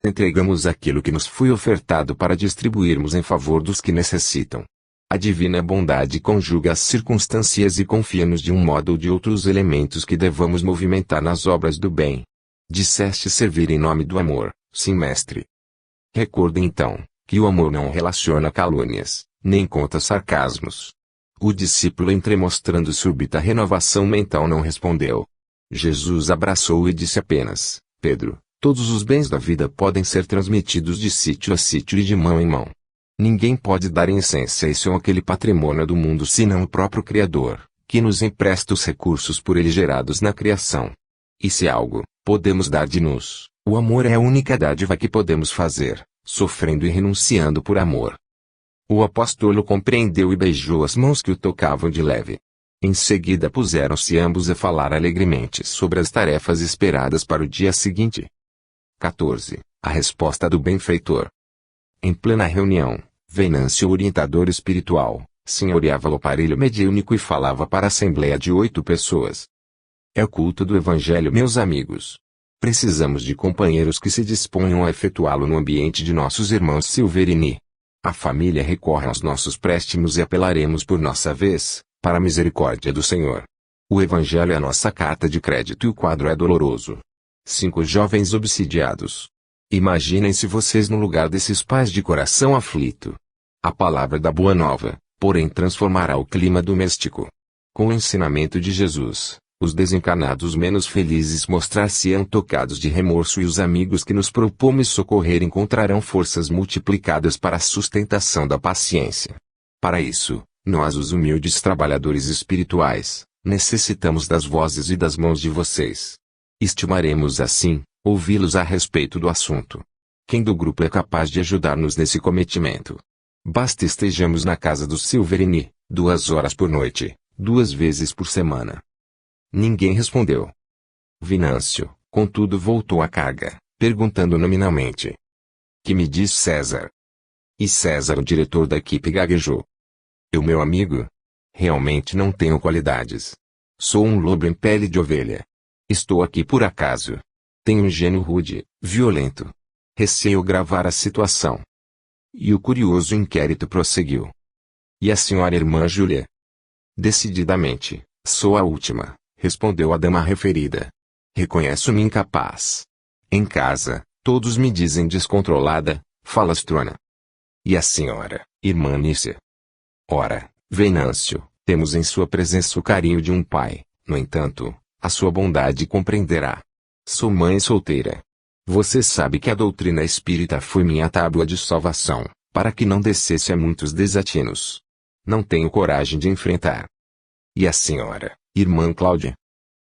Entregamos aquilo que nos foi ofertado para distribuirmos em favor dos que necessitam. A divina bondade conjuga as circunstâncias e confia-nos de um modo ou de outro os elementos que devamos movimentar nas obras do bem. Disseste servir em nome do amor, sim, mestre. Recorda então, que o amor não relaciona calúnias, nem conta sarcasmos. O discípulo, entremostrando súbita renovação mental, não respondeu. Jesus abraçou e disse apenas: Pedro, todos os bens da vida podem ser transmitidos de sítio a sítio e de mão em mão. Ninguém pode dar em essência esse ou aquele patrimônio do mundo senão o próprio Criador, que nos empresta os recursos por ele gerados na criação. E se algo podemos dar de nós, o amor é a única dádiva que podemos fazer, sofrendo e renunciando por amor. O apóstolo compreendeu e beijou as mãos que o tocavam de leve. Em seguida puseram-se ambos a falar alegremente sobre as tarefas esperadas para o dia seguinte. 14. A resposta do benfeitor. Em plena reunião, Venâncio, o orientador espiritual, senhoreava o aparelho mediúnico e falava para a assembleia de 8 pessoas. É o culto do Evangelho, meus amigos. Precisamos de companheiros que se disponham a efetuá-lo no ambiente de nossos irmãos Silverini. A família recorre aos nossos préstimos e apelaremos por nossa vez, para a misericórdia do Senhor. O Evangelho é a nossa carta de crédito e o quadro é doloroso. 5 jovens obsidiados. Imaginem-se vocês no lugar desses pais de coração aflito. A palavra da Boa Nova, porém, transformará o clima doméstico. Com o ensinamento de Jesus, os desencarnados menos felizes mostrar-se-ão tocados de remorso e os amigos que nos propomos socorrer encontrarão forças multiplicadas para a sustentação da paciência. Para isso, nós, os humildes trabalhadores espirituais, necessitamos das vozes e das mãos de vocês. Estimaremos assim ouvi-los a respeito do assunto. Quem do grupo é capaz de ajudar-nos nesse cometimento? Basta estejamos na casa do Silverini, 2 horas por noite, 2 vezes por semana. Ninguém respondeu. Venâncio, contudo, voltou à carga, perguntando nominalmente. Que me diz César? E César, o diretor da equipe, gaguejou. Eu, meu amigo? Realmente não tenho qualidades. Sou um lobo em pele de ovelha. Estou aqui por acaso. Tenho um gênio rude, violento. Receio gravar a situação. E o curioso inquérito prosseguiu. E a senhora irmã Júlia? Decididamente, sou a última, respondeu a dama referida. Reconheço-me incapaz. Em casa, todos me dizem descontrolada, falastrona. E a senhora, irmã Nícia? Ora, Venâncio, temos em sua presença o carinho de um pai, no entanto, a sua bondade compreenderá. Sou mãe solteira. Você sabe que a doutrina espírita foi minha tábua de salvação, para que não descesse a muitos desatinos. Não tenho coragem de enfrentar. E a senhora, irmã Cláudia?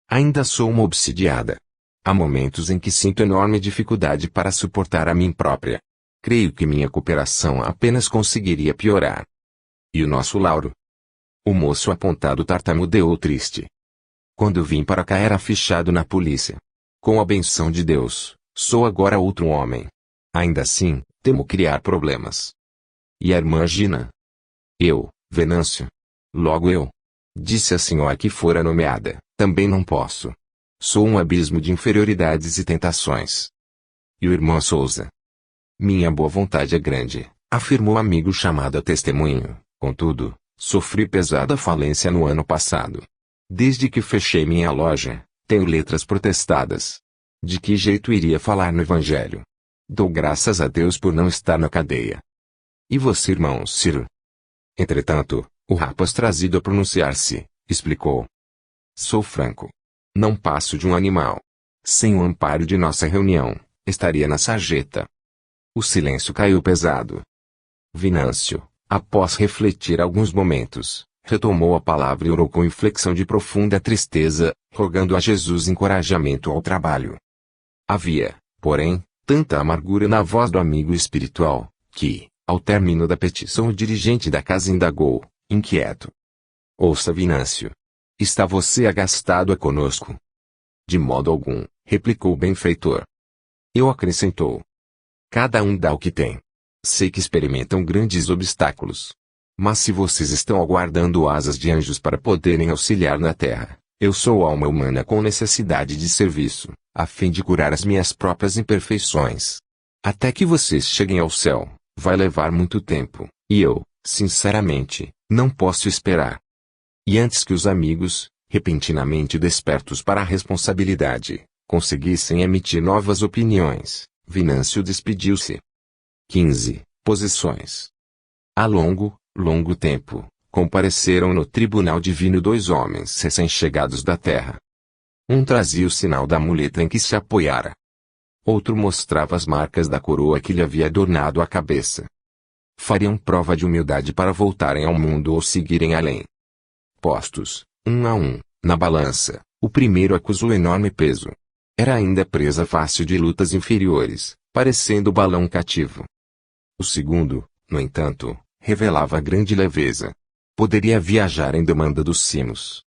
Ainda sou uma obsidiada. Há momentos em que sinto enorme dificuldade para suportar a mim própria. Creio que minha cooperação apenas conseguiria piorar. E o nosso Lauro? O moço apontado tartamudeou triste. Quando vim para cá era fichado na polícia. Com a benção de Deus, sou agora outro homem. Ainda assim, temo criar problemas. E a irmã Gina? Eu, Venâncio. Logo eu. Disse a senhora que fora nomeada, também não posso. Sou um abismo de inferioridades e tentações. E o irmão Souza? Minha boa vontade é grande, afirmou amigo chamado a testemunho, contudo, sofri pesada falência no ano passado. Desde que fechei minha loja, tenho letras protestadas. De que jeito iria falar no Evangelho? Dou graças a Deus por não estar na cadeia. E você, irmão Ciro? Entretanto, o rapaz trazido a pronunciar-se, explicou. Sou franco. Não passo de um animal. Sem o amparo de nossa reunião, estaria na sarjeta. O silêncio caiu pesado. Venâncio, após refletir alguns momentos, retomou a palavra e orou com inflexão de profunda tristeza, rogando a Jesus encorajamento ao trabalho. Havia, porém, tanta amargura na voz do amigo espiritual, que, ao término da petição, o dirigente da casa indagou, inquieto. Ouça, Venâncio. Está você agastado conosco? De modo algum, replicou o benfeitor. Eu acrescentou. Cada um dá o que tem. Sei que experimentam grandes obstáculos. Mas se vocês estão aguardando asas de anjos para poderem auxiliar na terra, eu sou alma humana com necessidade de serviço, a fim de curar as minhas próprias imperfeições. Até que vocês cheguem ao céu, vai levar muito tempo, e eu, sinceramente, não posso esperar. E antes que os amigos, repentinamente despertos para a responsabilidade, conseguissem emitir novas opiniões, Venâncio despediu-se. 15. Posições. Há longo tempo, compareceram no tribunal divino dois homens recém-chegados da terra. Um trazia o sinal da muleta em que se apoiara. Outro mostrava as marcas da coroa que lhe havia adornado a cabeça. Fariam prova de humildade para voltarem ao mundo ou seguirem além. Postos, um a um, na balança, o primeiro acusou enorme peso. Era ainda presa fácil de lutas inferiores, parecendo balão cativo. O segundo, no entanto, revelava grande leveza. Poderia viajar em demanda dos cimos.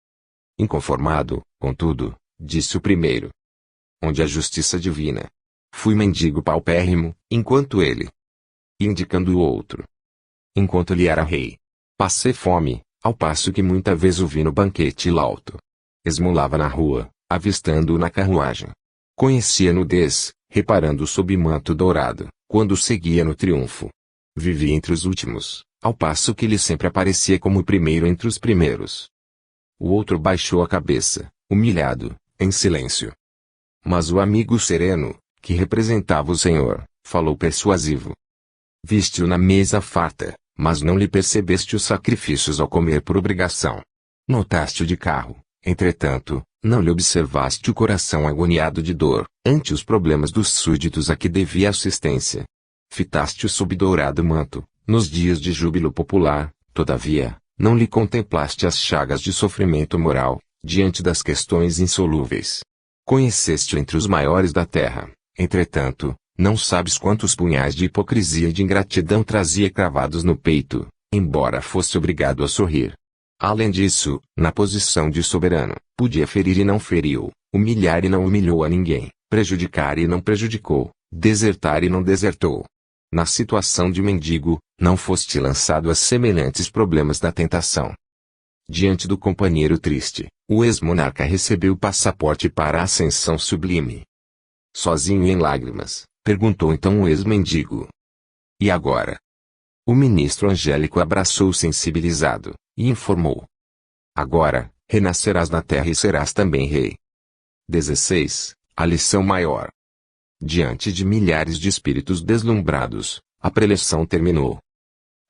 Inconformado, contudo, disse o primeiro. Onde a justiça divina? Fui mendigo paupérrimo, enquanto ele. Indicando o outro. Enquanto ele era rei. Passei fome, ao passo que muita vez o vi no banquete lauto. Esmolava na rua, avistando-o na carruagem. Conhecia a nudez, reparando sob manto dourado, quando seguia no triunfo. Vivia entre os últimos, ao passo que ele sempre aparecia como o primeiro entre os primeiros. O outro baixou a cabeça, humilhado, em silêncio. Mas o amigo sereno, que representava o Senhor, falou persuasivo. Viste-o na mesa farta, mas não lhe percebeste os sacrifícios ao comer por obrigação. Notaste-o de carro, entretanto, não lhe observaste o coração agoniado de dor, ante os problemas dos súditos a que devia assistência. Fitaste-o sob dourado manto, nos dias de júbilo popular, todavia, não lhe contemplaste as chagas de sofrimento moral, diante das questões insolúveis. Conheceste-o entre os maiores da terra, entretanto, não sabes quantos punhais de hipocrisia e de ingratidão trazia cravados no peito, embora fosse obrigado a sorrir. Além disso, na posição de soberano, podia ferir e não feriu, humilhar e não humilhou a ninguém, prejudicar e não prejudicou, desertar e não desertou. Na situação de mendigo, não foste lançado a semelhantes problemas da tentação. Diante do companheiro triste, o ex-monarca recebeu o passaporte para a ascensão sublime. Sozinho e em lágrimas, perguntou então o ex-mendigo. E agora? O ministro angélico abraçou sensibilizado, e informou. Agora, renascerás na terra e serás também rei. 16. A lição maior. Diante de milhares de espíritos deslumbrados, a preleção terminou.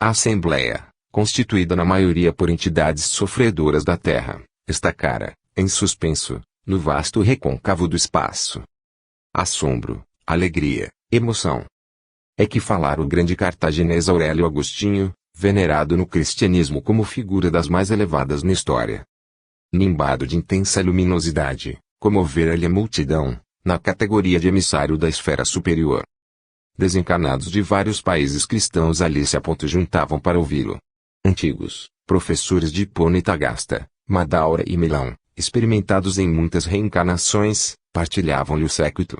A Assembleia, constituída na maioria por entidades sofredoras da terra, estacara, em suspenso, no vasto recôncavo do espaço. Assombro, alegria, emoção. É que falar o grande cartaginês Aurélio Agostinho, venerado no cristianismo como figura das mais elevadas na história. Nimbado de intensa luminosidade, comovera-lhe a multidão, na categoria de emissário da esfera superior. Desencarnados de vários países cristãos ali se juntavam para ouvi-lo. Antigos, professores de Hipona e Tagasta, Madaura e Milão, experimentados em muitas reencarnações, partilhavam-lhe o séquito.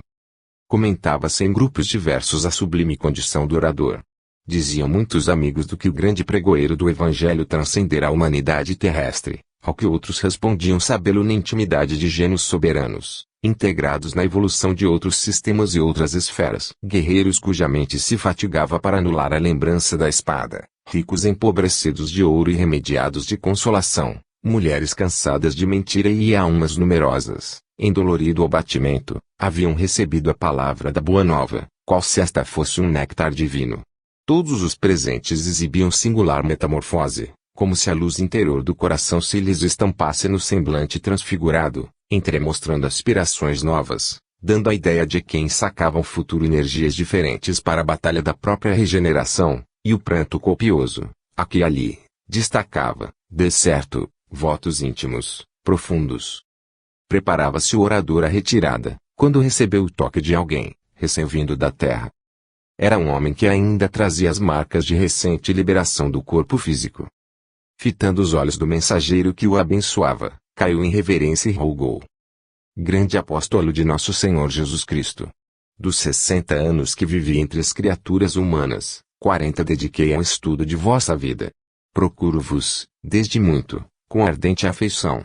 Comentava-se em grupos diversos a sublime condição do orador. Diziam muitos amigos do que o grande pregoeiro do Evangelho transcendera a humanidade terrestre, ao que outros respondiam sabê-lo na intimidade de gênios soberanos, integrados na evolução de outros sistemas e outras esferas. Guerreiros cuja mente se fatigava para anular a lembrança da espada, ricos empobrecidos de ouro e remediados de consolação, mulheres cansadas de mentira e almas numerosas, endolorido abatimento, haviam recebido a palavra da Boa Nova, qual se esta fosse um néctar divino. Todos os presentes exibiam singular metamorfose, como se a luz interior do coração se lhes estampasse no semblante transfigurado, entremostrando aspirações novas, dando a ideia de que ensacavam futuro energias diferentes para a batalha da própria regeneração, e o pranto copioso, aqui e ali, destacava, de certo, votos íntimos, profundos. Preparava-se o orador à retirada, quando recebeu o toque de alguém, recém-vindo da terra. Era um homem que ainda trazia as marcas de recente liberação do corpo físico. Fitando os olhos do mensageiro que o abençoava, caiu em reverência e rogou. Grande apóstolo de nosso Senhor Jesus Cristo. Dos 60 anos que vivi entre as criaturas humanas, 40 dediquei ao estudo de vossa vida. Procuro-vos, desde muito, com ardente afeição.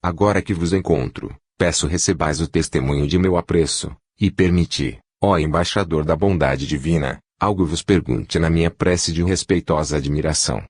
Agora que vos encontro, peço recebais o testemunho de meu apreço, e permiti, Ó embaixador da bondade divina, algo vos pergunte na minha prece de respeitosa admiração.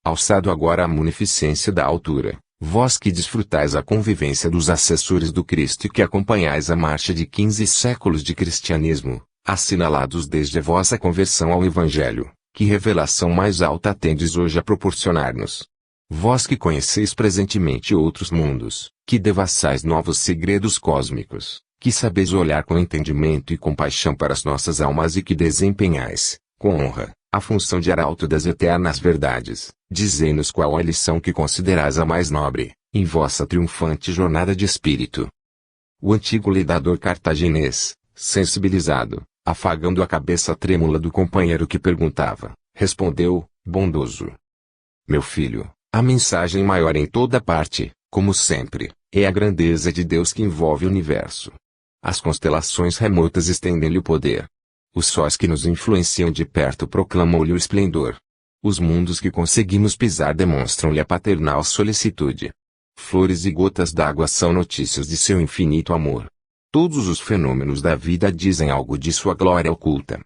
Alçado agora à munificência da altura, vós que desfrutais a convivência dos assessores do Cristo e que acompanhais a marcha de 15 séculos de cristianismo, assinalados desde a vossa conversão ao Evangelho, que revelação mais alta tendes hoje a proporcionar-nos? Vós que conheceis presentemente outros mundos, que devassais novos segredos cósmicos, que sabeis olhar com entendimento e compaixão para as nossas almas e que desempenhais, com honra, a função de arauto das eternas verdades, dizei-nos qual a lição que considerais a mais nobre, em vossa triunfante jornada de espírito. O antigo lidador cartaginês, sensibilizado, afagando a cabeça trêmula do companheiro que perguntava, respondeu, bondoso: meu filho, a mensagem maior em toda parte, como sempre, é a grandeza de Deus que envolve o universo. As constelações remotas estendem-lhe o poder. Os sóis que nos influenciam de perto proclamam-lhe o esplendor. Os mundos que conseguimos pisar demonstram-lhe a paternal solicitude. Flores e gotas d'água são notícias de seu infinito amor. Todos os fenômenos da vida dizem algo de sua glória oculta.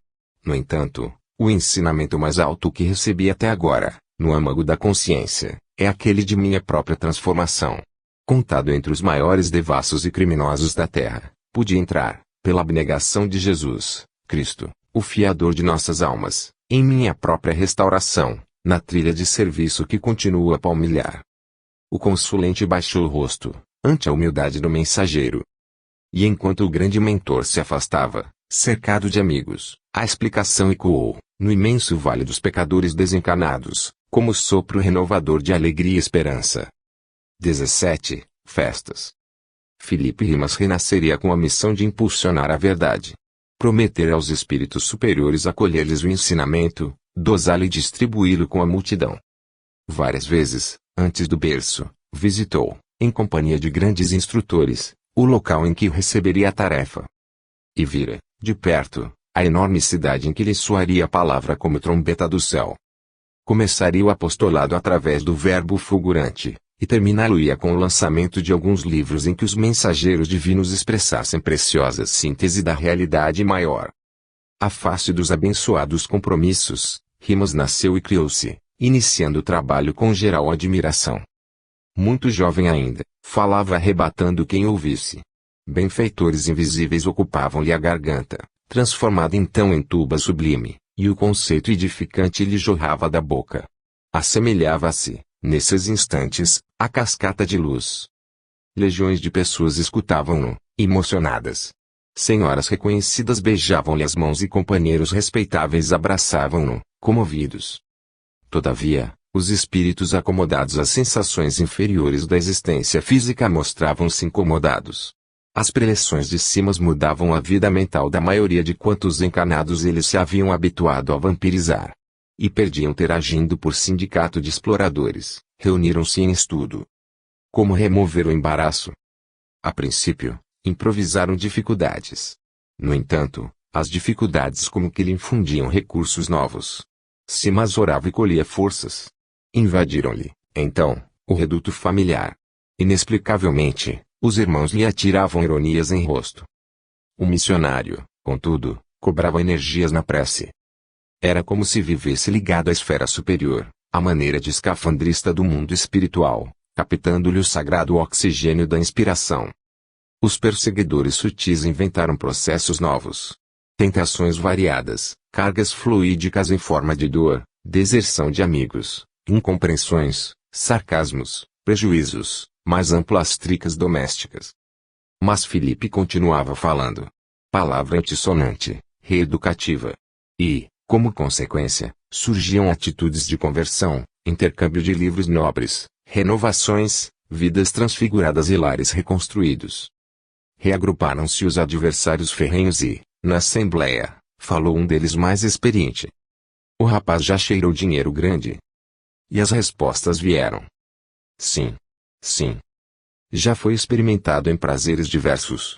No entanto, o ensinamento mais alto que recebi até agora, no âmago da consciência, é aquele de minha própria transformação. Contado entre os maiores devassos e criminosos da terra, pude entrar, pela abnegação de Jesus Cristo, o fiador de nossas almas, em minha própria restauração, na trilha de serviço que continua a palmilhar. O consulente baixou o rosto, ante a humildade do mensageiro. E enquanto o grande mentor se afastava, cercado de amigos, a explicação ecoou, no imenso vale dos pecadores desencarnados, como sopro renovador de alegria e esperança. 17. Festas. Filipe Rimas renasceria com a missão de impulsionar a verdade. Prometer aos espíritos superiores acolher-lhes o ensinamento, dosá-lo e distribuí-lo com a multidão. Várias vezes, antes do berço, visitou, em companhia de grandes instrutores, o local em que receberia a tarefa. E vira, de perto, a enorme cidade em que lhe soaria a palavra como trombeta do céu. Começaria o apostolado através do verbo fulgurante, e terminá-lo-ia com o lançamento de alguns livros em que os mensageiros divinos expressassem preciosa síntese da realidade maior. À face dos abençoados compromissos, Rimas nasceu e criou-se, iniciando o trabalho com geral admiração. Muito jovem ainda, falava arrebatando quem ouvisse. Benfeitores invisíveis ocupavam-lhe a garganta, transformada então em tuba sublime, e o conceito edificante lhe jorrava da boca. Assemelhava-se, nesses instantes, a cascata de luz. Legiões de pessoas escutavam-no, emocionadas. Senhoras reconhecidas beijavam-lhe as mãos e companheiros respeitáveis abraçavam-no, comovidos. Todavia, os espíritos acomodados às sensações inferiores da existência física mostravam-se incomodados. As preleções de cimas mudavam a vida mental da maioria de quantos encarnados eles se haviam habituado a vampirizar. E perdiam ter agindo por sindicato de exploradores, reuniram-se em estudo. Como remover o embaraço? A princípio, improvisaram dificuldades. No entanto, as dificuldades como que lhe infundiam recursos novos. Simas orava e colhia forças. Invadiram-lhe, então, o reduto familiar. Inexplicavelmente, os irmãos lhe atiravam ironias em rosto. O missionário, contudo, cobrava energias na prece. Era como se vivesse ligado à esfera superior, à maneira de escafandrista do mundo espiritual, captando-lhe o sagrado oxigênio da inspiração. Os perseguidores sutis inventaram processos novos. Tentações variadas, cargas fluídicas em forma de dor, deserção de amigos, incompreensões, sarcasmos, prejuízos, mais amplas tricas domésticas. Mas Filipe continuava falando. Palavra antissonante, reeducativa. E, como consequência, surgiam atitudes de conversão, intercâmbio de livros nobres, renovações, vidas transfiguradas e lares reconstruídos. Reagruparam-se os adversários ferrenhos e, na assembleia, falou um deles mais experiente. O rapaz já cheirou dinheiro grande. E as respostas vieram. Sim. Sim. Já foi experimentado em prazeres diversos.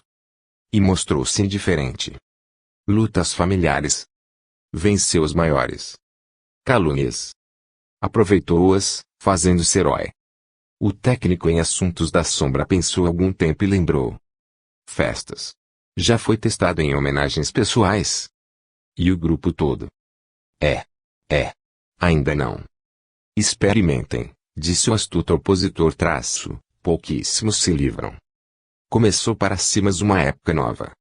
E mostrou-se indiferente. Lutas familiares. Venceu os maiores calúnias. Aproveitou-as, fazendo-se herói. O técnico em assuntos da sombra pensou algum tempo e lembrou. Festas. Já foi testado em homenagens pessoais? E o grupo todo? É. Ainda não. Experimentem, disse o astuto opositor pouquíssimos se livram. Começou para si mais uma época nova.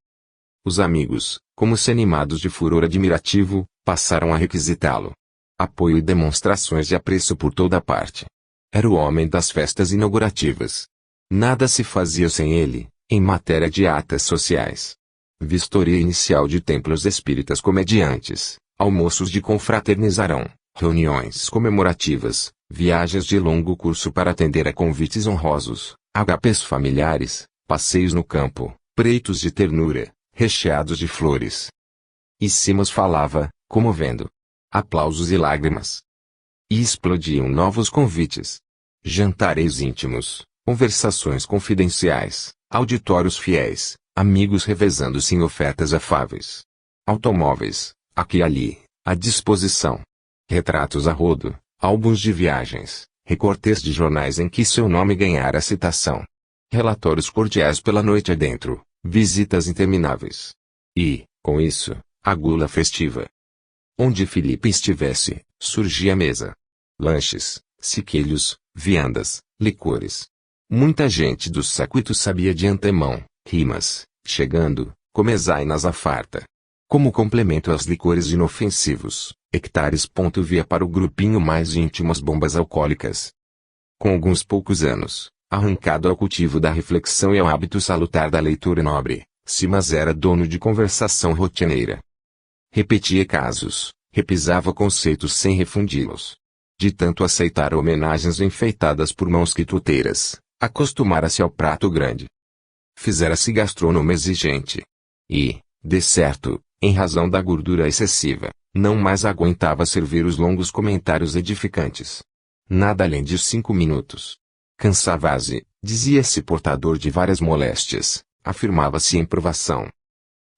Os amigos, como se animados de furor admirativo, passaram a requisitá-lo. Apoio e demonstrações de apreço por toda parte. Era o homem das festas inaugurativas. Nada se fazia sem ele, em matéria de atas sociais. Vistoria inicial de templos espíritas comediantes, almoços de confraternizarão, reuniões comemorativas, viagens de longo curso para atender a convites honrosos, agapés familiares, passeios no campo, preitos de ternura, recheados de flores. E Simas falava, comovendo. Aplausos e lágrimas. E explodiam novos convites. Jantares íntimos, conversações confidenciais, auditórios fiéis, amigos revezando-se em ofertas afáveis. Automóveis, aqui e ali, à disposição. Retratos a rodo, álbuns de viagens, recortes de jornais em que seu nome ganhara citação. Relatórios cordiais pela noite adentro, visitas intermináveis. E, com isso, a gula festiva. Onde Felipe estivesse, surgia a mesa. Lanches, siquilhos, viandas, licores. Muita gente do séquito sabia de antemão, rimas, chegando, comezainas à farta. Como complemento aos licores inofensivos, hectares. Via para o grupinho mais íntimo as bombas alcoólicas. Com alguns poucos anos, arrancado ao cultivo da reflexão e ao hábito salutar da leitura nobre, Simas era dono de conversação rotineira. Repetia casos, repisava conceitos sem refundi-los. De tanto aceitar homenagens enfeitadas por mãos quituteiras, acostumara-se ao prato grande. Fizera-se gastrônomo exigente. E, de certo, em razão da gordura excessiva, não mais aguentava servir os longos comentários edificantes. Nada além de 5 minutos. Cansava-se, dizia-se portador de várias moléstias, afirmava-se em provação.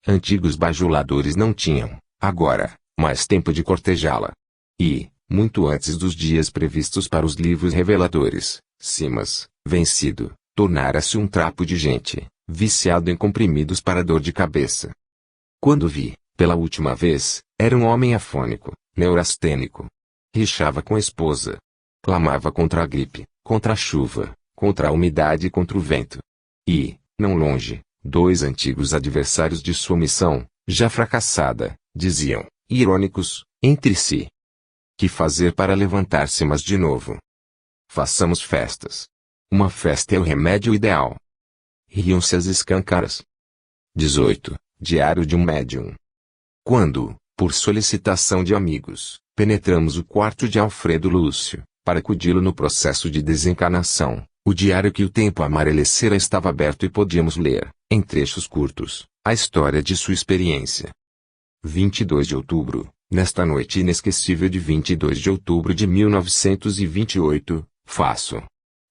Antigos bajuladores não tinham, agora, mais tempo de cortejá-la. E, muito antes dos dias previstos para os livros reveladores, Simas, vencido, tornara-se um trapo de gente, viciado em comprimidos para dor de cabeça. Quando vi, pela última vez, era um homem afônico, neurastênico. Rixava com a esposa. Clamava contra a gripe, contra a chuva, contra a umidade e contra o vento. E, não longe, 2 antigos adversários de sua missão, já fracassada, diziam, irônicos, entre si. Que fazer para levantar-se mas de novo? Façamos festas. Uma festa é o remédio ideal. Riam-se as escancaras. 18. Diário de um médium. Quando, por solicitação de amigos, penetramos o quarto de Alfredo Lúcio, para acudi-lo no processo de desencarnação, o diário que o tempo amarelecera estava aberto e podíamos ler, em trechos curtos, a história de sua experiência. 22 de outubro, nesta noite inesquecível de 22 de outubro de 1928, faço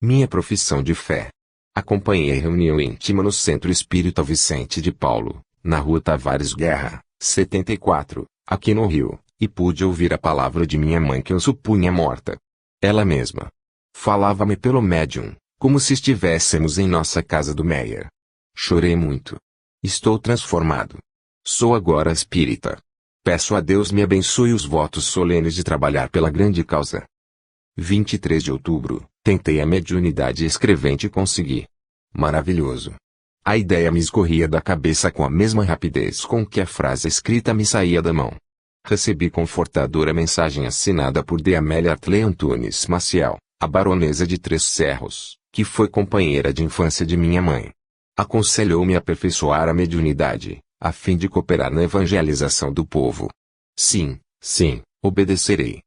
minha profissão de fé. Acompanhei a reunião íntima no Centro Espírita Vicente de Paulo, na Rua Tavares Guerra, 74, aqui no Rio, e pude ouvir a palavra de minha mãe que eu supunha morta. Ela mesma falava-me pelo médium, como se estivéssemos em nossa casa do Meyer. Chorei muito. Estou transformado. Sou agora espírita. Peço a Deus me abençoe os votos solenes de trabalhar pela grande causa. 23 de outubro, tentei a mediunidade escrevente e consegui. Maravilhoso. A ideia me escorria da cabeça com a mesma rapidez com que a frase escrita me saía da mão. Recebi confortadora mensagem assinada por D. Amélia Artley Antunes Maciel, a baronesa de Três Cerros, que foi companheira de infância de minha mãe. Aconselhou-me a aperfeiçoar a mediunidade, a fim de cooperar na evangelização do povo. Sim, obedecerei.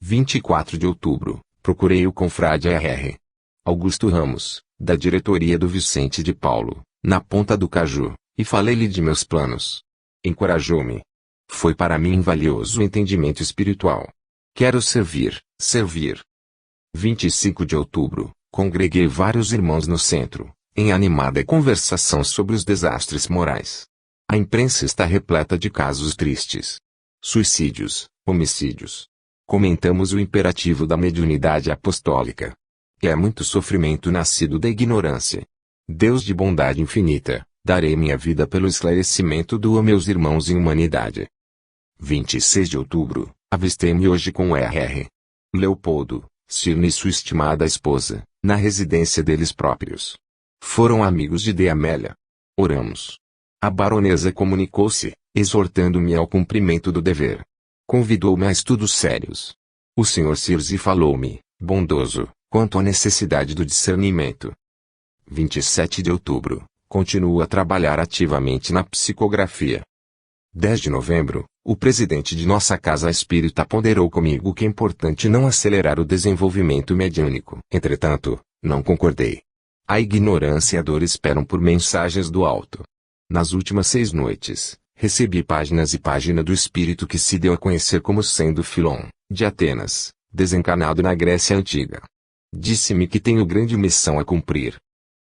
24 de outubro, procurei o confrade R. Augusto Ramos, da diretoria do Vicente de Paulo, na Ponta do Caju, e falei-lhe de meus planos. Encorajou-me. Foi para mim valioso entendimento espiritual. Quero servir. 25 de outubro, congreguei vários irmãos no centro, em animada conversação sobre os desastres morais. A imprensa está repleta de casos tristes. Suicídios, homicídios. Comentamos o imperativo da mediunidade apostólica. É muito sofrimento nascido da ignorância. Deus de bondade infinita, Darei minha vida pelo esclarecimento do meus irmãos em humanidade. 26 de outubro, avistei-me hoje com R.R. Leopoldo, Cirne e sua estimada esposa, na residência deles próprios. Foram amigos de D. Amélia. Oramos. A baronesa comunicou-se, exortando-me ao cumprimento do dever. Convidou-me a estudos sérios. O Sr. Circe falou-me, bondoso, quanto à necessidade do discernimento. 27 de outubro, continuo a trabalhar ativamente na psicografia. 10 de novembro, o presidente de nossa casa espírita ponderou comigo que é importante não acelerar o desenvolvimento mediúnico. Entretanto, não concordei. A ignorância e a dor esperam por mensagens do alto. Nas últimas 6 noites, recebi páginas e página do espírito que se deu a conhecer como sendo Filon, de Atenas, desencarnado na Grécia Antiga. Disse-me que tenho grande missão a cumprir.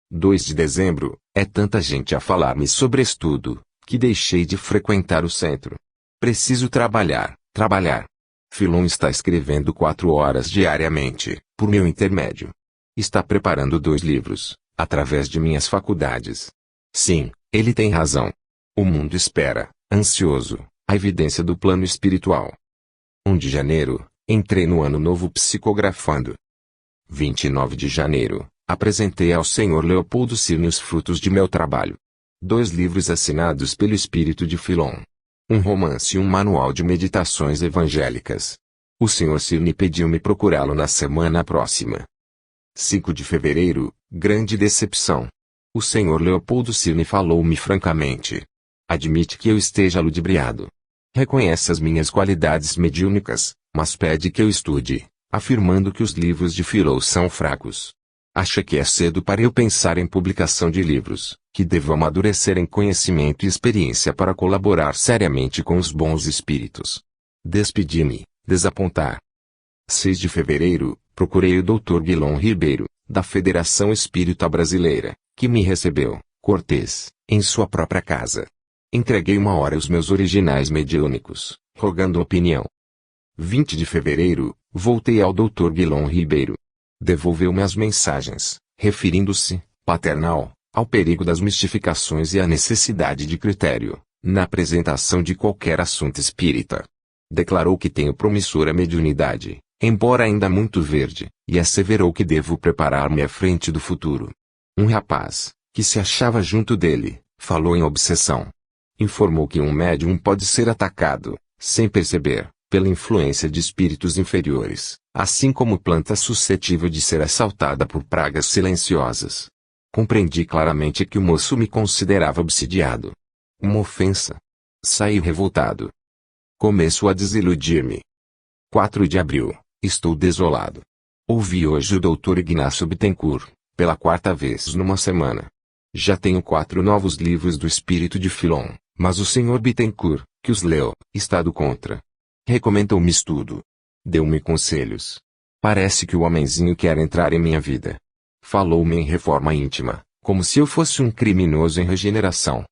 2 de dezembro, é tanta gente a falar-me sobre estudo, que deixei de frequentar o centro. Preciso trabalhar, trabalhar. Filon está escrevendo 4 horas diariamente, por meu intermédio. Está preparando 2 livros, através de minhas faculdades. Sim, ele tem razão. O mundo espera, ansioso, a evidência do plano espiritual. 1 de janeiro, entrei no ano novo psicografando. 29 de janeiro, apresentei ao Sr. Leopoldo Cirne os frutos de meu trabalho. 2 livros assinados pelo espírito de Filon. Um romance e um manual de meditações evangélicas. O Sr. Cirne pediu-me procurá-lo na semana próxima. 5 de fevereiro, grande decepção. O Sr. Leopoldo Cirne falou-me francamente. Admite que eu esteja ludibriado. Reconhece as minhas qualidades mediúnicas, mas pede que eu estude, afirmando que os livros de Filon são fracos. Acha que é cedo para eu pensar em publicação de livros, que devo amadurecer em conhecimento e experiência para colaborar seriamente com os bons espíritos. Despedi-me, desapontar. 6 de fevereiro, procurei o Dr. Guilom Ribeiro, da Federação Espírita Brasileira, que me recebeu, cortês, em sua própria casa. Entreguei 1 hora os meus originais mediúnicos, rogando opinião. 20 de fevereiro, voltei ao Dr. Guilom Ribeiro. Devolveu-me as mensagens, referindo-se, paternal, ao perigo das mistificações e à necessidade de critério, na apresentação de qualquer assunto espírita. Declarou que tenho promissora mediunidade, embora ainda muito verde, e asseverou que devo preparar-me à frente do futuro. Um rapaz, que se achava junto dele, falou em obsessão. Informou que um médium pode ser atacado, sem perceber, pela influência de espíritos inferiores, assim como planta suscetível de ser assaltada por pragas silenciosas. Compreendi claramente que o moço me considerava obsidiado. Uma ofensa. Saí revoltado. Começo a desiludir-me. 4 de abril, estou desolado. Ouvi hoje o Dr. Ignácio Bittencourt, pela 4ª vez numa semana. Já tenho 4 novos livros do espírito de Filon, mas o Sr. Bittencourt, que os leu, está do contra. Recomendou-me estudo. Deu-me conselhos. Parece que o homenzinho quer entrar em minha vida. Falou-me em reforma íntima, como se eu fosse um criminoso em regeneração.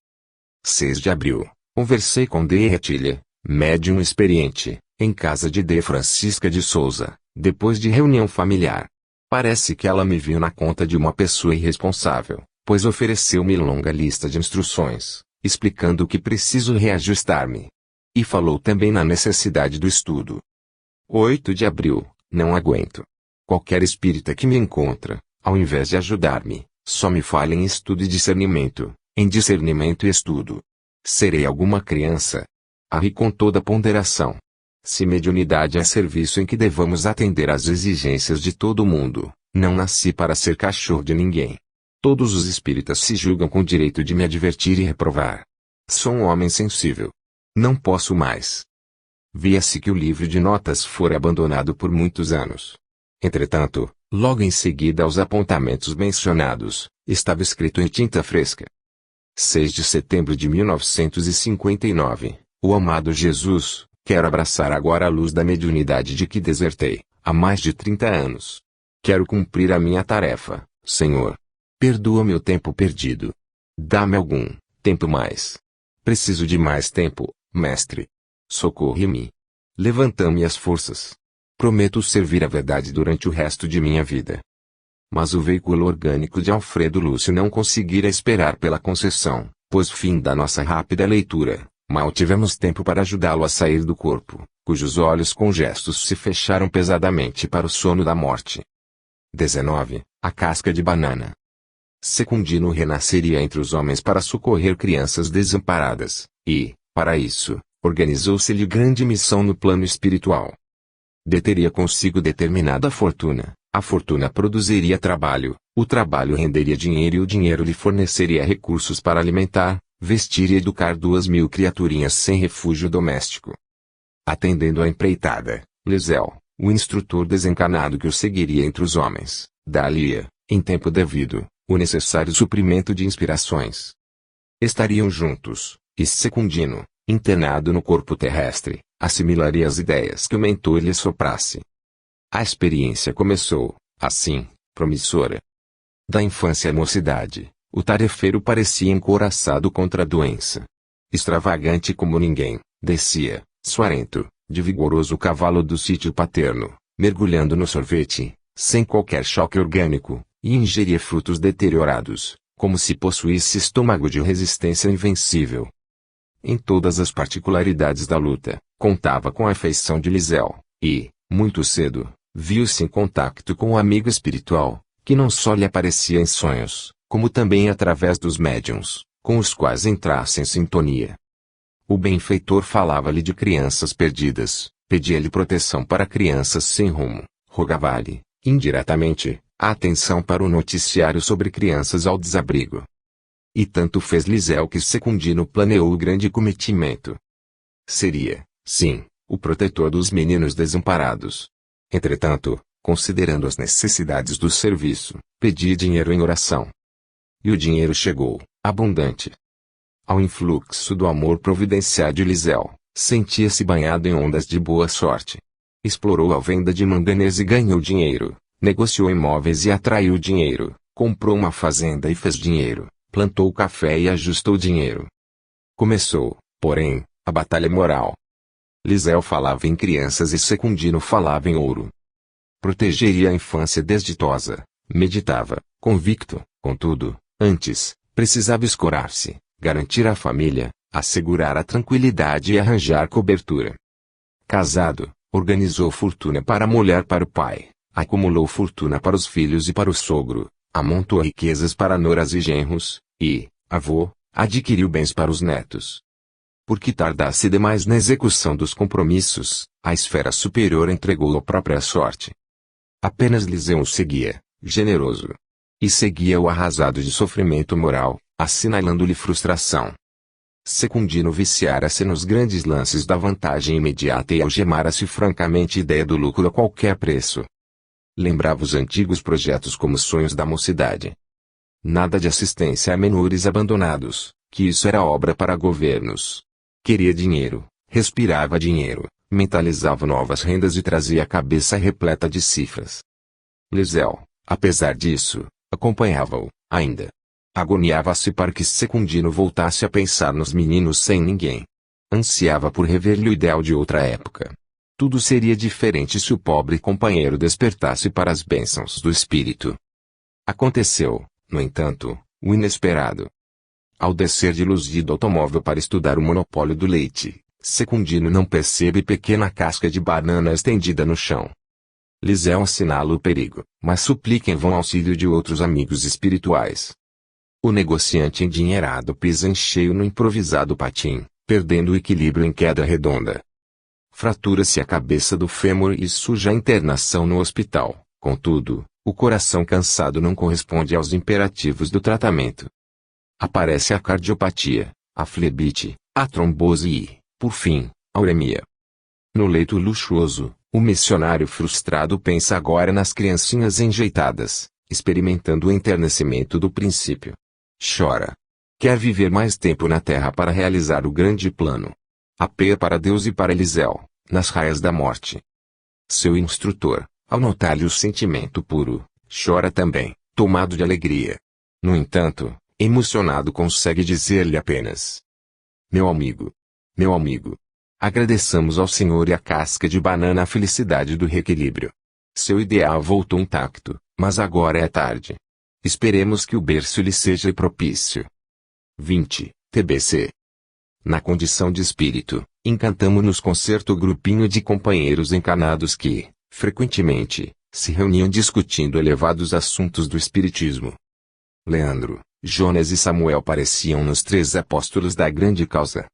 6 de abril, conversei com D. Retilha, médium experiente, em casa de D. Francisca de Souza, depois de reunião familiar. Parece que ela me viu na conta de uma pessoa irresponsável, pois ofereceu-me longa lista de instruções, explicando que preciso reajustar-me. E falou também na necessidade do estudo. 8 de abril, não aguento. Qualquer espírita que me encontra, ao invés de ajudar-me, só me fala em estudo e discernimento, em discernimento e estudo. Serei alguma criança? Arri com toda ponderação. Se mediunidade é serviço em que devamos atender às exigências de todo mundo, não nasci para ser cachorro de ninguém. Todos os espíritas se julgam com direito de me advertir e reprovar. Sou um homem sensível. Não posso mais. Via-se que o livro de notas fora abandonado por muitos anos. Entretanto, logo em seguida aos apontamentos mencionados, estava escrito em tinta fresca. 6 de setembro de 1959, o amado Jesus, quero abraçar agora a luz da mediunidade de que desertei, há mais de 30 anos. Quero cumprir a minha tarefa, Senhor. Perdoa-me o tempo perdido. Dá-me algum tempo mais. Preciso de mais tempo, Mestre. Socorre-me. Levanta-me as forças. Prometo servir a verdade durante o resto de minha vida. Mas o veículo orgânico de Alfredo Lúcio não conseguira esperar pela concessão, pois fim da nossa rápida leitura, mal tivemos tempo para ajudá-lo a sair do corpo, cujos olhos com gestos se fecharam pesadamente para o sono da morte. 19. A casca de banana. Secundino renasceria entre os homens para socorrer crianças desamparadas, e, para isso, organizou-se-lhe grande missão no plano espiritual. Deteria consigo determinada fortuna, a fortuna produziria trabalho, o trabalho renderia dinheiro e o dinheiro lhe forneceria recursos para alimentar, vestir e educar 2.000 criaturinhas sem refúgio doméstico. Atendendo à empreitada, Lisel, o instrutor desencanado que o seguiria entre os homens, dar-lhe-ia, em tempo devido, o necessário suprimento de inspirações. Estariam juntos, e Secundino, internado no corpo terrestre, assimilaria as ideias que o mentor lhe soprasse. A experiência começou, assim, promissora. Da infância à mocidade, o tarefeiro parecia encouraçado contra a doença. Extravagante como ninguém, descia, suarento, de vigoroso cavalo do sítio paterno, mergulhando no sorvete, sem qualquer choque orgânico, e ingeria frutos deteriorados, como se possuísse estômago de resistência invencível. Em todas as particularidades da luta, contava com a afeição de Lisel, e, muito cedo, viu-se em contacto com o amigo espiritual, que não só lhe aparecia em sonhos, como também através dos médiuns, com os quais entrasse em sintonia. O benfeitor falava-lhe de crianças perdidas, pedia-lhe proteção para crianças sem rumo, rogava-lhe, indiretamente, a atenção para o noticiário sobre crianças ao desabrigo. E tanto fez Lisel que Secundino planeou o grande cometimento. Seria, sim, o protetor dos meninos desamparados. Entretanto, considerando as necessidades do serviço, pedia dinheiro em oração. E o dinheiro chegou, abundante. Ao influxo do amor providencial de Lisel, sentia-se banhado em ondas de boa sorte. Explorou a venda de manganês e ganhou dinheiro, negociou imóveis e atraiu dinheiro, comprou uma fazenda e fez dinheiro, plantou café e ajustou dinheiro. Começou, porém, a batalha moral. Lisel falava em crianças e Secundino falava em ouro. Protegeria a infância desditosa, meditava, convicto, contudo, antes, precisava escorar-se, garantir a família, assegurar a tranquilidade e arranjar cobertura. Casado, organizou fortuna para a mulher para o pai, acumulou fortuna para os filhos e para o sogro, amontoou riquezas para noras e genros, e, avô, adquiriu bens para os netos. Porque tardasse demais na execução dos compromissos, a esfera superior entregou-o à própria sorte. Apenas Liseu o seguia, generoso. E seguia-o arrasado de sofrimento moral, assinalando-lhe frustração. Secundino viciara-se nos grandes lances da vantagem imediata e algemara-se francamente a ideia do lucro a qualquer preço. Lembrava os antigos projetos como sonhos da mocidade. Nada de assistência a menores abandonados, que isso era obra para governos. Queria dinheiro, respirava dinheiro, mentalizava novas rendas e trazia a cabeça repleta de cifras. Lisel, apesar disso, acompanhava-o, ainda. Agoniava-se para que Secundino voltasse a pensar nos meninos sem ninguém. Ansiava por rever-lhe o ideal de outra época. Tudo seria diferente se o pobre companheiro despertasse para as bênçãos do espírito. Aconteceu, no entanto, o inesperado. Ao descer de luzido automóvel para estudar o monopólio do leite, Secundino não percebe pequena casca de banana estendida no chão. Lisel assinala o perigo, mas suplica em vão auxílio de outros amigos espirituais. O negociante endinheirado pisa em cheio no improvisado patim, perdendo o equilíbrio em queda redonda. Fratura-se a cabeça do fêmur e surge a internação no hospital. Contudo, o coração cansado não corresponde aos imperativos do tratamento. Aparece a cardiopatia, a flebite, a trombose e, por fim, a uremia. No leito luxuoso, o missionário frustrado pensa agora nas criancinhas enjeitadas, experimentando o enternecimento do princípio. Chora. Quer viver mais tempo na terra para realizar o grande plano. Apeia para Deus e para Lisel, nas raias da morte. Seu instrutor, ao notar-lhe o sentimento puro, chora também, tomado de alegria. No entanto, emocionado consegue dizer-lhe apenas: Meu amigo, agradeçamos ao Senhor e à casca de banana a felicidade do reequilíbrio. Seu ideal voltou intacto, Mas agora é tarde. Esperemos que o berço lhe seja propício. 20. TBC. Na condição de espírito, encantamo-nos com certo grupinho de companheiros encanados que, frequentemente, se reuniam discutindo elevados assuntos do espiritismo. Leandro, Jonas e Samuel pareciam-nos três apóstolos da grande causa.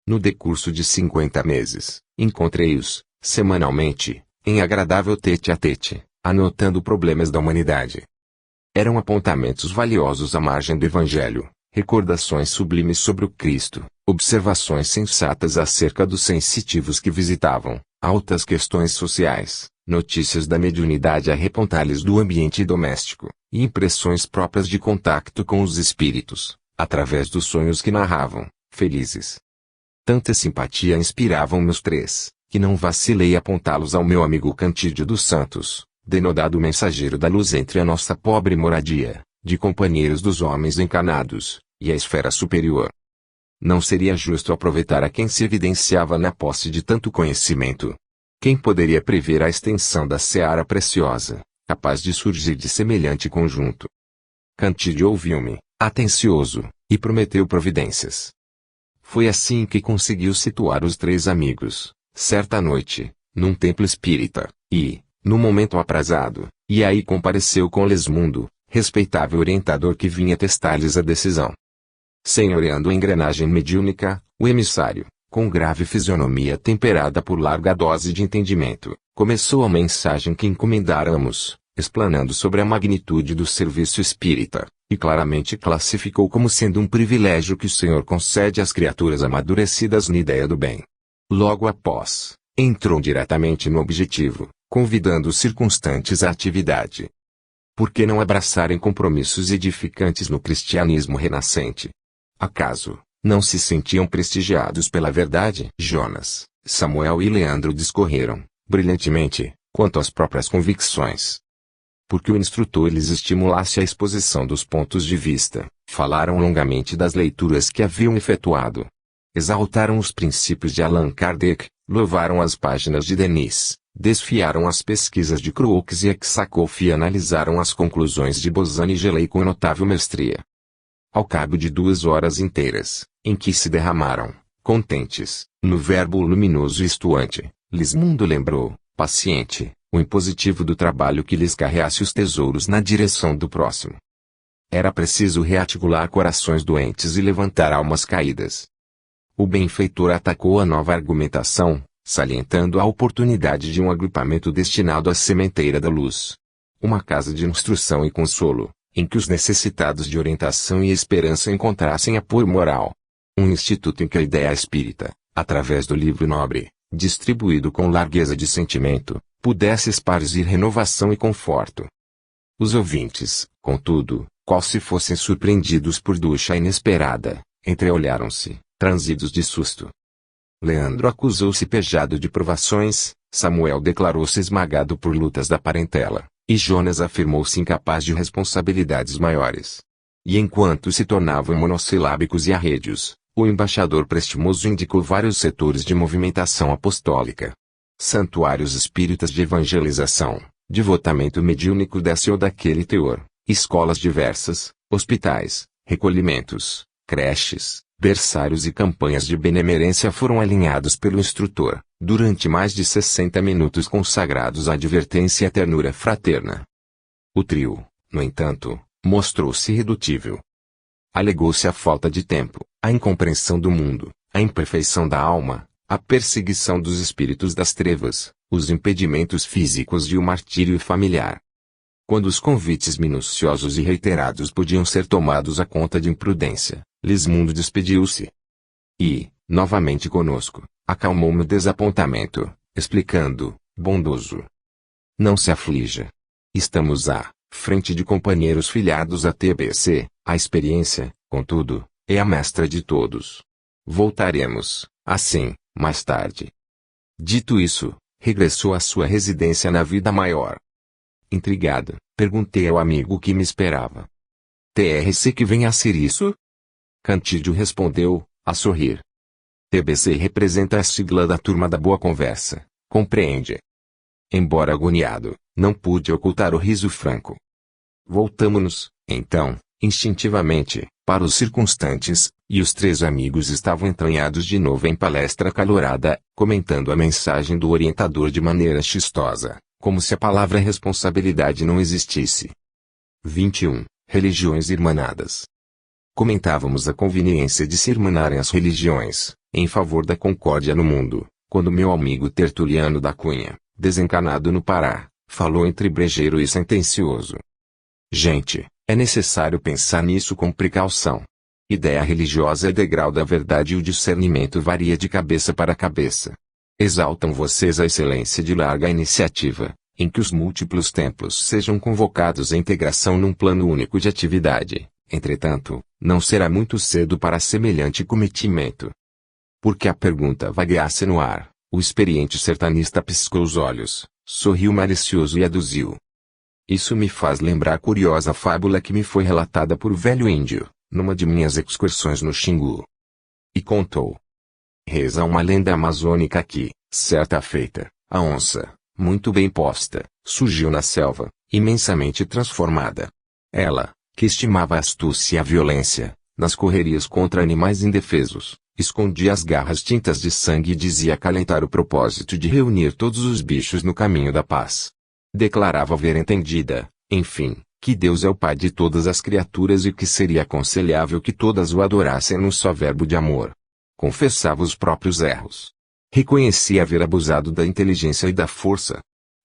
No decurso de 50 meses, encontrei-os, semanalmente, em agradável tete-a-tete, anotando problemas da humanidade. Eram apontamentos valiosos à margem do Evangelho, recordações sublimes sobre o Cristo, observações sensatas acerca dos sensitivos que visitavam, altas questões sociais, notícias da mediunidade a repontar-lhes do ambiente doméstico, e impressões próprias de contacto com os espíritos, através dos sonhos que narravam, felizes. Tanta simpatia inspiravam meus três, que não vacilei apontá-los ao meu amigo Cantídio dos Santos, denodado mensageiro da luz entre a nossa pobre moradia, de companheiros dos homens encanados, e a esfera superior. Não seria justo aproveitar a quem se evidenciava na posse de tanto conhecimento. Quem poderia prever a extensão da seara preciosa, capaz de surgir de semelhante conjunto? Cantídio ouviu-me, atencioso, e prometeu providências. Foi assim que conseguiu situar os três amigos, certa noite, num templo espírita, e, no momento aprazado, e aí compareceu com Lesmundo, respeitável orientador que vinha testar-lhes a decisão. Senhoreando a engrenagem mediúnica, o emissário, com grave fisionomia temperada por larga dose de entendimento, começou a mensagem que encomendáramos, explanando sobre a magnitude do serviço espírita, e claramente classificou como sendo um privilégio que o Senhor concede às criaturas amadurecidas na ideia do bem. Logo após, entrou diretamente no objetivo, convidando os circunstantes à atividade. Por que não abraçarem compromissos edificantes no cristianismo renascente? Acaso não se sentiam prestigiados pela verdade? Jonas, Samuel e Leandro discorreram, brilhantemente, quanto às próprias convicções. Porque o instrutor lhes estimulasse a exposição dos pontos de vista, falaram longamente das leituras que haviam efetuado. Exaltaram os princípios de Allan Kardec, louvaram as páginas de Denis, desfiaram as pesquisas de Crookes e Aksakov e analisaram as conclusões de Bozan e Gelei com notável mestria. Ao cabo de 2 horas inteiras, em que se derramaram, contentes, no verbo luminoso e estuante, Lismundo lembrou, paciente, o impositivo do trabalho que lhes carreasse os tesouros na direção do próximo. Era preciso rearticular corações doentes e levantar almas caídas. O benfeitor atacou a nova argumentação, salientando a oportunidade de um agrupamento destinado à sementeira da luz. Uma casa de instrução e consolo, em que os necessitados de orientação e esperança encontrassem apoio moral. Um instituto em que a ideia espírita, através do livro nobre, distribuído com largueza de sentimento, pudesse espargir renovação e conforto. Os ouvintes, contudo, qual se fossem surpreendidos por ducha inesperada, entreolharam-se, transidos de susto. Leandro acusou-se pejado de provações, Samuel declarou-se esmagado por lutas da parentela, e Jonas afirmou-se incapaz de responsabilidades maiores. E enquanto se tornavam monossilábicos e arrédios, o embaixador prestimoso indicou vários setores de movimentação apostólica. Santuários espíritas de evangelização, devotamento mediúnico desse ou daquele teor, escolas diversas, hospitais, recolhimentos, creches, berçários e campanhas de benemerência foram alinhados pelo instrutor, durante mais de 60 minutos consagrados à advertência e à ternura fraterna. O trio, no entanto, mostrou-se irredutível. Alegou-se a falta de tempo, a incompreensão do mundo, a imperfeição da alma, a perseguição dos espíritos das trevas, os impedimentos físicos e o martírio familiar. Quando os convites minuciosos e reiterados podiam ser tomados à conta de imprudência, Lismundo despediu-se. E, novamente conosco, acalmou meu desapontamento, explicando, bondoso: não se aflija. Estamos à frente de companheiros filiados à TBC, a experiência, contudo, é a mestra de todos. Voltaremos, assim, mais tarde. Dito isso, regressou à sua residência na Vida Maior. Intrigado, perguntei ao amigo o que me esperava. TRC que vem a ser isso? Cantídio respondeu, a sorrir. TBC representa a sigla da turma da boa conversa, compreende? Embora agoniado, Não pude ocultar o riso franco. Voltamo-nos, então, instintivamente, para os circunstantes, e os três amigos estavam entranhados de novo em palestra acalorada, comentando a mensagem do orientador de maneira chistosa, como se a palavra responsabilidade não existisse. 21. Religiões irmanadas. Comentávamos a conveniência de se irmanarem as religiões, em favor da concórdia no mundo, quando meu amigo Tertuliano da Cunha, desencanado no Pará, falou entre brejeiro e sentencioso. Gente, é necessário pensar nisso com precaução. Ideia religiosa é degrau da verdade e o discernimento varia de cabeça para cabeça. Exaltam vocês a excelência de larga iniciativa, em que os múltiplos templos sejam convocados à integração num plano único de atividade. Entretanto, não será muito cedo para semelhante cometimento. Porque a pergunta vagueasse no ar, o experiente sertanista piscou os olhos, sorriu malicioso e aduziu. Isso me faz lembrar a curiosa fábula que me foi relatada por velho índio, numa de minhas excursões no Xingu. E contou. Reza uma lenda amazônica que, certa feita, a onça, muito bem posta, surgiu na selva, imensamente transformada. Ela, que estimava a astúcia e a violência, nas correrias contra animais indefesos, escondia as garras tintas de sangue e dizia acalentar o propósito de reunir todos os bichos no caminho da paz. Declarava haver entendida, enfim, que Deus é o Pai de todas as criaturas e que seria aconselhável que todas o adorassem num só verbo de amor. Confessava os próprios erros. Reconhecia haver abusado da inteligência e da força.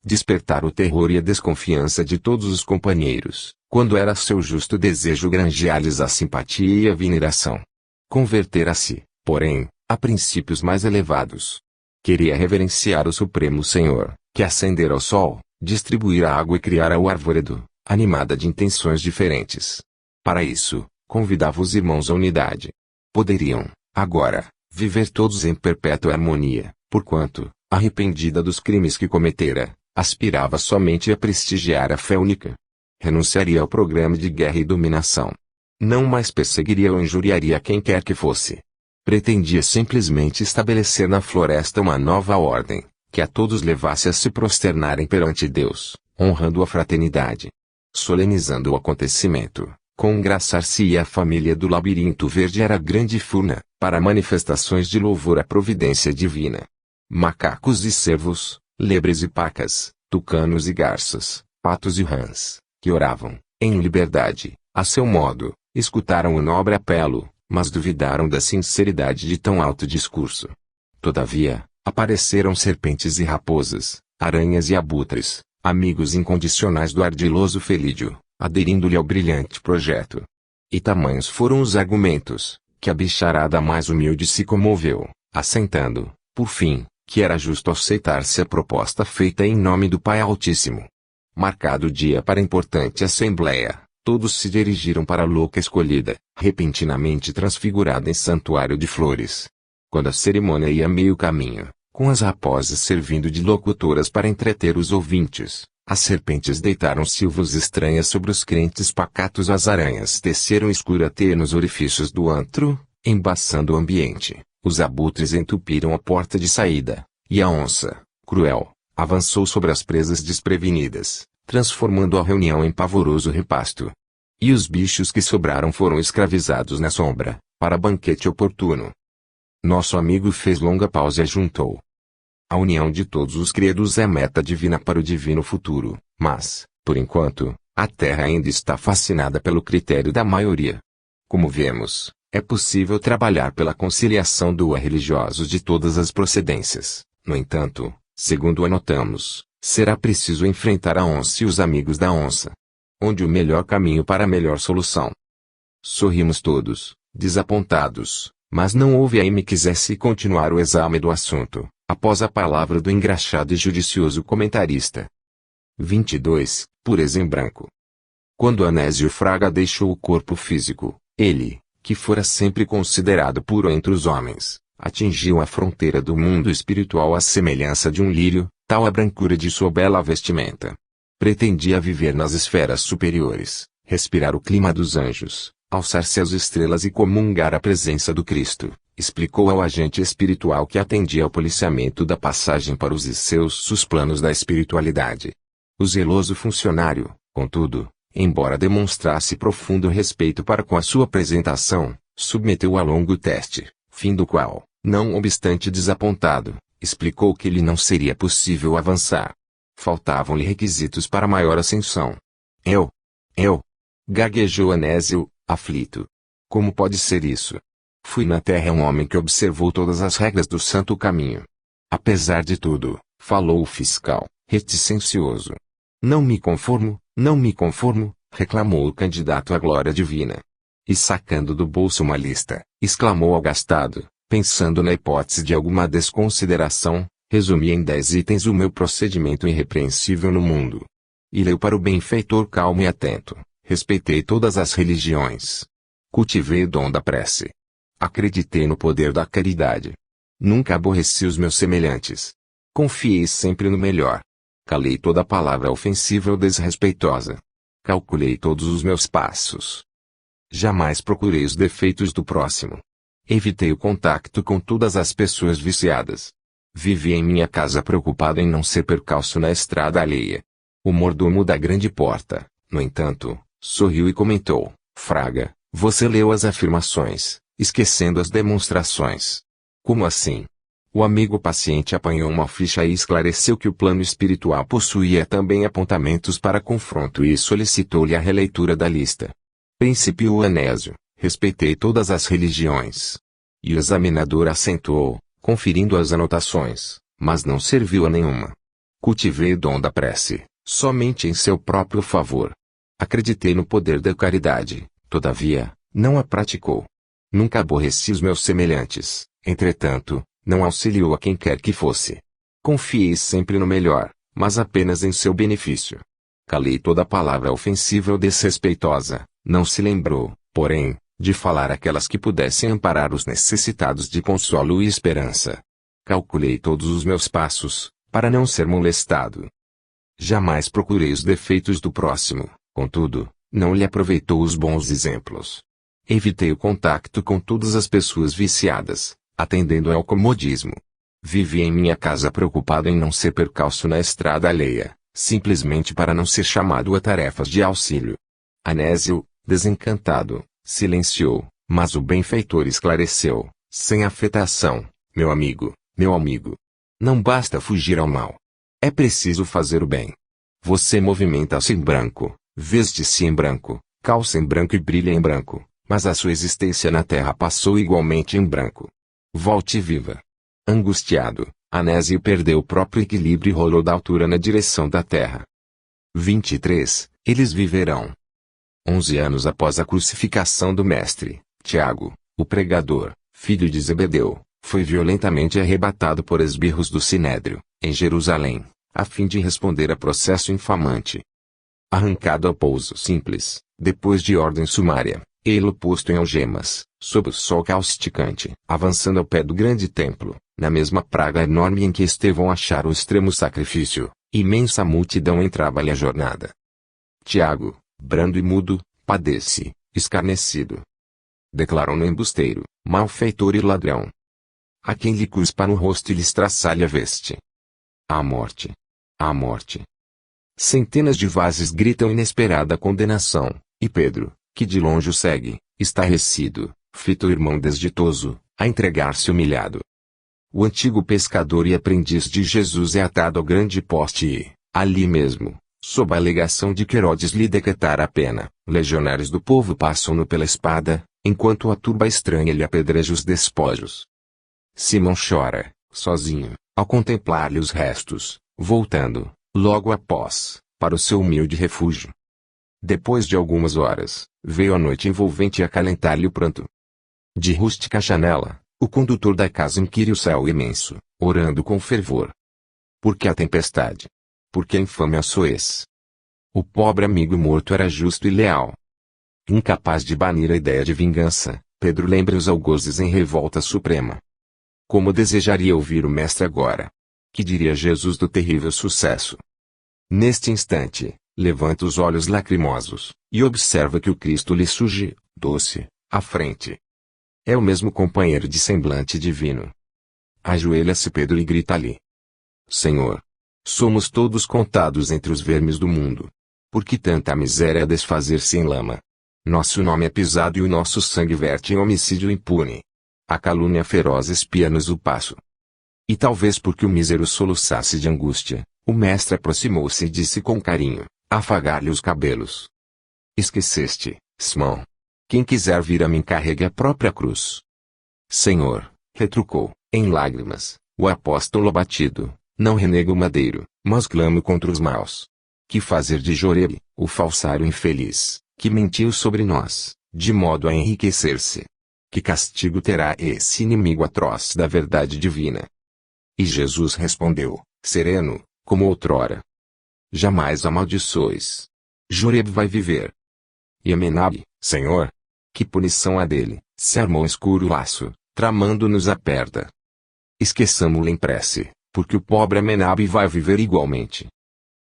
Despertar o terror e a desconfiança de todos os companheiros, quando era seu justo desejo granjear-lhes a simpatia e a veneração. Converter-se, porém, a princípios mais elevados. Queria reverenciar o Supremo Senhor, que acendera o sol, distribuir a água e criara o arvoredo, animada de intenções diferentes. Para isso, convidava os irmãos à unidade. Poderiam, agora, viver todos em perpétua harmonia, porquanto, arrependida dos crimes que cometera, aspirava somente a prestigiar a fé única. Renunciaria ao programa de guerra e dominação. Não mais perseguiria ou injuriaria quem quer que fosse. Pretendia simplesmente estabelecer na floresta uma nova ordem, que a todos levasse a se prosternarem perante Deus, honrando a fraternidade. Solenizando o acontecimento, congraçar-se-ia a família do Labirinto Verde era grande furna, para manifestações de louvor à providência divina. Macacos e cervos, lebres e pacas, tucanos e garças, patos e rãs, que oravam, em liberdade, a seu modo, escutaram o nobre apelo, mas duvidaram da sinceridade de tão alto discurso. Todavia, apareceram serpentes e raposas, aranhas e abutres, amigos incondicionais do ardiloso Felídio, aderindo-lhe ao brilhante projeto. E tamanhos foram os argumentos, que a bicharada mais humilde se comoveu, assentando, por fim, que era justo aceitar-se a proposta feita em nome do Pai Altíssimo. Marcado o dia para a importante assembleia, todos se dirigiram para a louca escolhida, repentinamente transfigurada em santuário de flores. Quando a cerimônia ia meio caminho, com as raposas servindo de locutoras para entreter os ouvintes, as serpentes deitaram silvos estranhas sobre os crentes pacatos, as aranhas teceram escura teia nos orifícios do antro, embaçando o ambiente, os abutres entupiram a porta de saída, e a onça, cruel, avançou sobre as presas desprevenidas, transformando a reunião em pavoroso repasto. E os bichos que sobraram foram escravizados na sombra, para banquete oportuno. Nosso amigo fez longa pausa e ajuntou. A união de todos os credos é meta divina para o divino futuro, mas, por enquanto, a Terra ainda está fascinada pelo critério da maioria. Como vemos, é possível trabalhar pela conciliação do religiosos de todas as procedências. No entanto, segundo anotamos, será preciso enfrentar a onça e os amigos da onça. Onde o melhor caminho para a melhor solução. Sorrimos todos, desapontados, mas não houve aí me quisesse continuar o exame do assunto, após a palavra do engraxado e judicioso comentarista. 22. Pureza em branco. Quando Anésio Fraga deixou o corpo físico, ele, que fora sempre considerado puro entre os homens, atingiu a fronteira do mundo espiritual à semelhança de um lírio, tal a brancura de sua bela vestimenta. Pretendia viver nas esferas superiores, respirar o clima dos anjos, alçar-se às estrelas e comungar a presença do Cristo, explicou ao agente espiritual que atendia ao policiamento da passagem para os seus planos da espiritualidade. O zeloso funcionário, contudo, embora demonstrasse profundo respeito para com a sua apresentação, submeteu-o a longo teste, fim do qual, não obstante desapontado, explicou que lhe não seria possível avançar. Faltavam-lhe requisitos para maior ascensão. Eu, gaguejou Anésio, aflito. Como pode ser isso? Fui na terra um homem que observou todas as regras do santo caminho. Apesar de tudo, falou o fiscal, reticencioso. Não me conformo, reclamou o candidato à glória divina. E sacando do bolso uma lista, exclamou agastado, pensando na hipótese de alguma desconsideração, resumi em 10 itens o meu procedimento irrepreensível no mundo. E leu para o benfeitor calmo e atento. Respeitei todas as religiões. Cultivei o dom da prece. Acreditei no poder da caridade. Nunca aborreci os meus semelhantes. Confiei sempre no melhor. Calei toda palavra ofensiva ou desrespeitosa. Calculei todos os meus passos. Jamais procurei os defeitos do próximo. Evitei o contato com todas as pessoas viciadas. Vivi em minha casa preocupado em não ser percalço na estrada alheia. O mordomo da grande porta, no entanto, sorriu e comentou: Fraga, você leu as afirmações, esquecendo as demonstrações. Como assim? O amigo paciente apanhou uma ficha e esclareceu que o plano espiritual possuía também apontamentos para confronto e solicitou-lhe a releitura da lista. Principiou Anésio: respeitei todas as religiões. E o examinador acentuou, conferindo as anotações, mas não serviu a nenhuma. Cultivei o dom da prece, somente em seu próprio favor. Acreditei no poder da caridade, todavia, não a praticou. Nunca aborreci os meus semelhantes, entretanto, não auxiliou a quem quer que fosse. Confiei sempre no melhor, mas apenas em seu benefício. Calei toda palavra ofensiva ou desrespeitosa, não se lembrou, porém, de falar aquelas que pudessem amparar os necessitados de consolo e esperança. Calculei todos os meus passos, para não ser molestado. Jamais procurei os defeitos do próximo, contudo, não lhe aproveitou os bons exemplos. Evitei o contato com todas as pessoas viciadas, atendendo ao comodismo. Vivi em minha casa preocupado em não ser percalço na estrada alheia, simplesmente para não ser chamado a tarefas de auxílio. Anésio, desencantado, silenciou, mas o benfeitor esclareceu, sem afetação: meu amigo, não basta fugir ao mal. É preciso fazer o bem. Você movimenta-se em branco, veste-se em branco, calça em branco e brilha em branco, mas a sua existência na terra passou igualmente em branco. Volte e viva. Angustiado, Anésio perdeu o próprio equilíbrio e rolou da altura na direção da terra. 23. Eles viverão. 11 anos após a crucificação do mestre, Tiago, o pregador, filho de Zebedeu, foi violentamente arrebatado por esbirros do Sinédrio, em Jerusalém, a fim de responder a processo infamante. Arrancado ao pouso simples, depois de ordem sumária, ele posto em algemas, sob o sol causticante, avançando ao pé do grande templo, na mesma praga enorme em que Estevão achara o extremo sacrifício, imensa multidão entrava-lhe a jornada. Tiago, brando e mudo, padece, escarnecido. Declarou-no embusteiro, malfeitor e ladrão. A quem lhe cuspa no rosto e lhe estraçalhe a veste. À morte! À morte! Centenas de vozes gritam inesperada condenação, e Pedro, que de longe o segue, estarrecido, fita o irmão desditoso, a entregar-se humilhado. O antigo pescador e aprendiz de Jesus é atado ao grande poste e, ali mesmo, sob a alegação de que Herodes lhe decretara a pena, legionários do povo passam-no pela espada, enquanto a turba estranha lhe apedreja os despojos. Simão chora, sozinho, ao contemplar-lhe os restos, voltando, logo após, para o seu humilde refúgio. Depois de algumas horas, veio a noite envolvente acalentar-lhe o pranto. De rústica janela, o condutor da casa inquire o céu imenso, orando com fervor. Por que a tempestade? Por que a infame açoez? O pobre amigo morto era justo e leal. Incapaz de banir a ideia de vingança, Pedro lembra os algozes em revolta suprema. Como desejaria ouvir o mestre agora? Que diria Jesus do terrível sucesso? Neste instante, levanta os olhos lacrimosos, e observa que o Cristo lhe surge, doce, à frente. É o mesmo companheiro de semblante divino. Ajoelha-se Pedro e grita-lhe: Senhor! Somos todos contados entre os vermes do mundo. Por que tanta miséria a desfazer-se em lama? Nosso nome é pisado e o nosso sangue verte em homicídio impune. A calúnia feroz espia-nos o passo. E talvez porque o mísero soluçasse de angústia, o mestre aproximou-se e disse com carinho, a afagar-lhe os cabelos. Esqueceste, Simão. Quem quiser vir a mim carregue a própria cruz. Senhor, retrucou, em lágrimas, o apóstolo abatido, não renego o madeiro, mas clamo contra os maus. Que fazer de Jorebe, o falsário infeliz, que mentiu sobre nós, de modo a enriquecer-se? Que castigo terá esse inimigo atroz da verdade divina? E Jesus respondeu, sereno, como outrora. Jamais amaldiçoes. Jorebe vai viver. E Amenabe, Senhor? Que punição há dele, se armou escuro laço, tramando-nos a perda. Esqueçamo-lo em prece, porque o pobre Amenabe vai viver igualmente.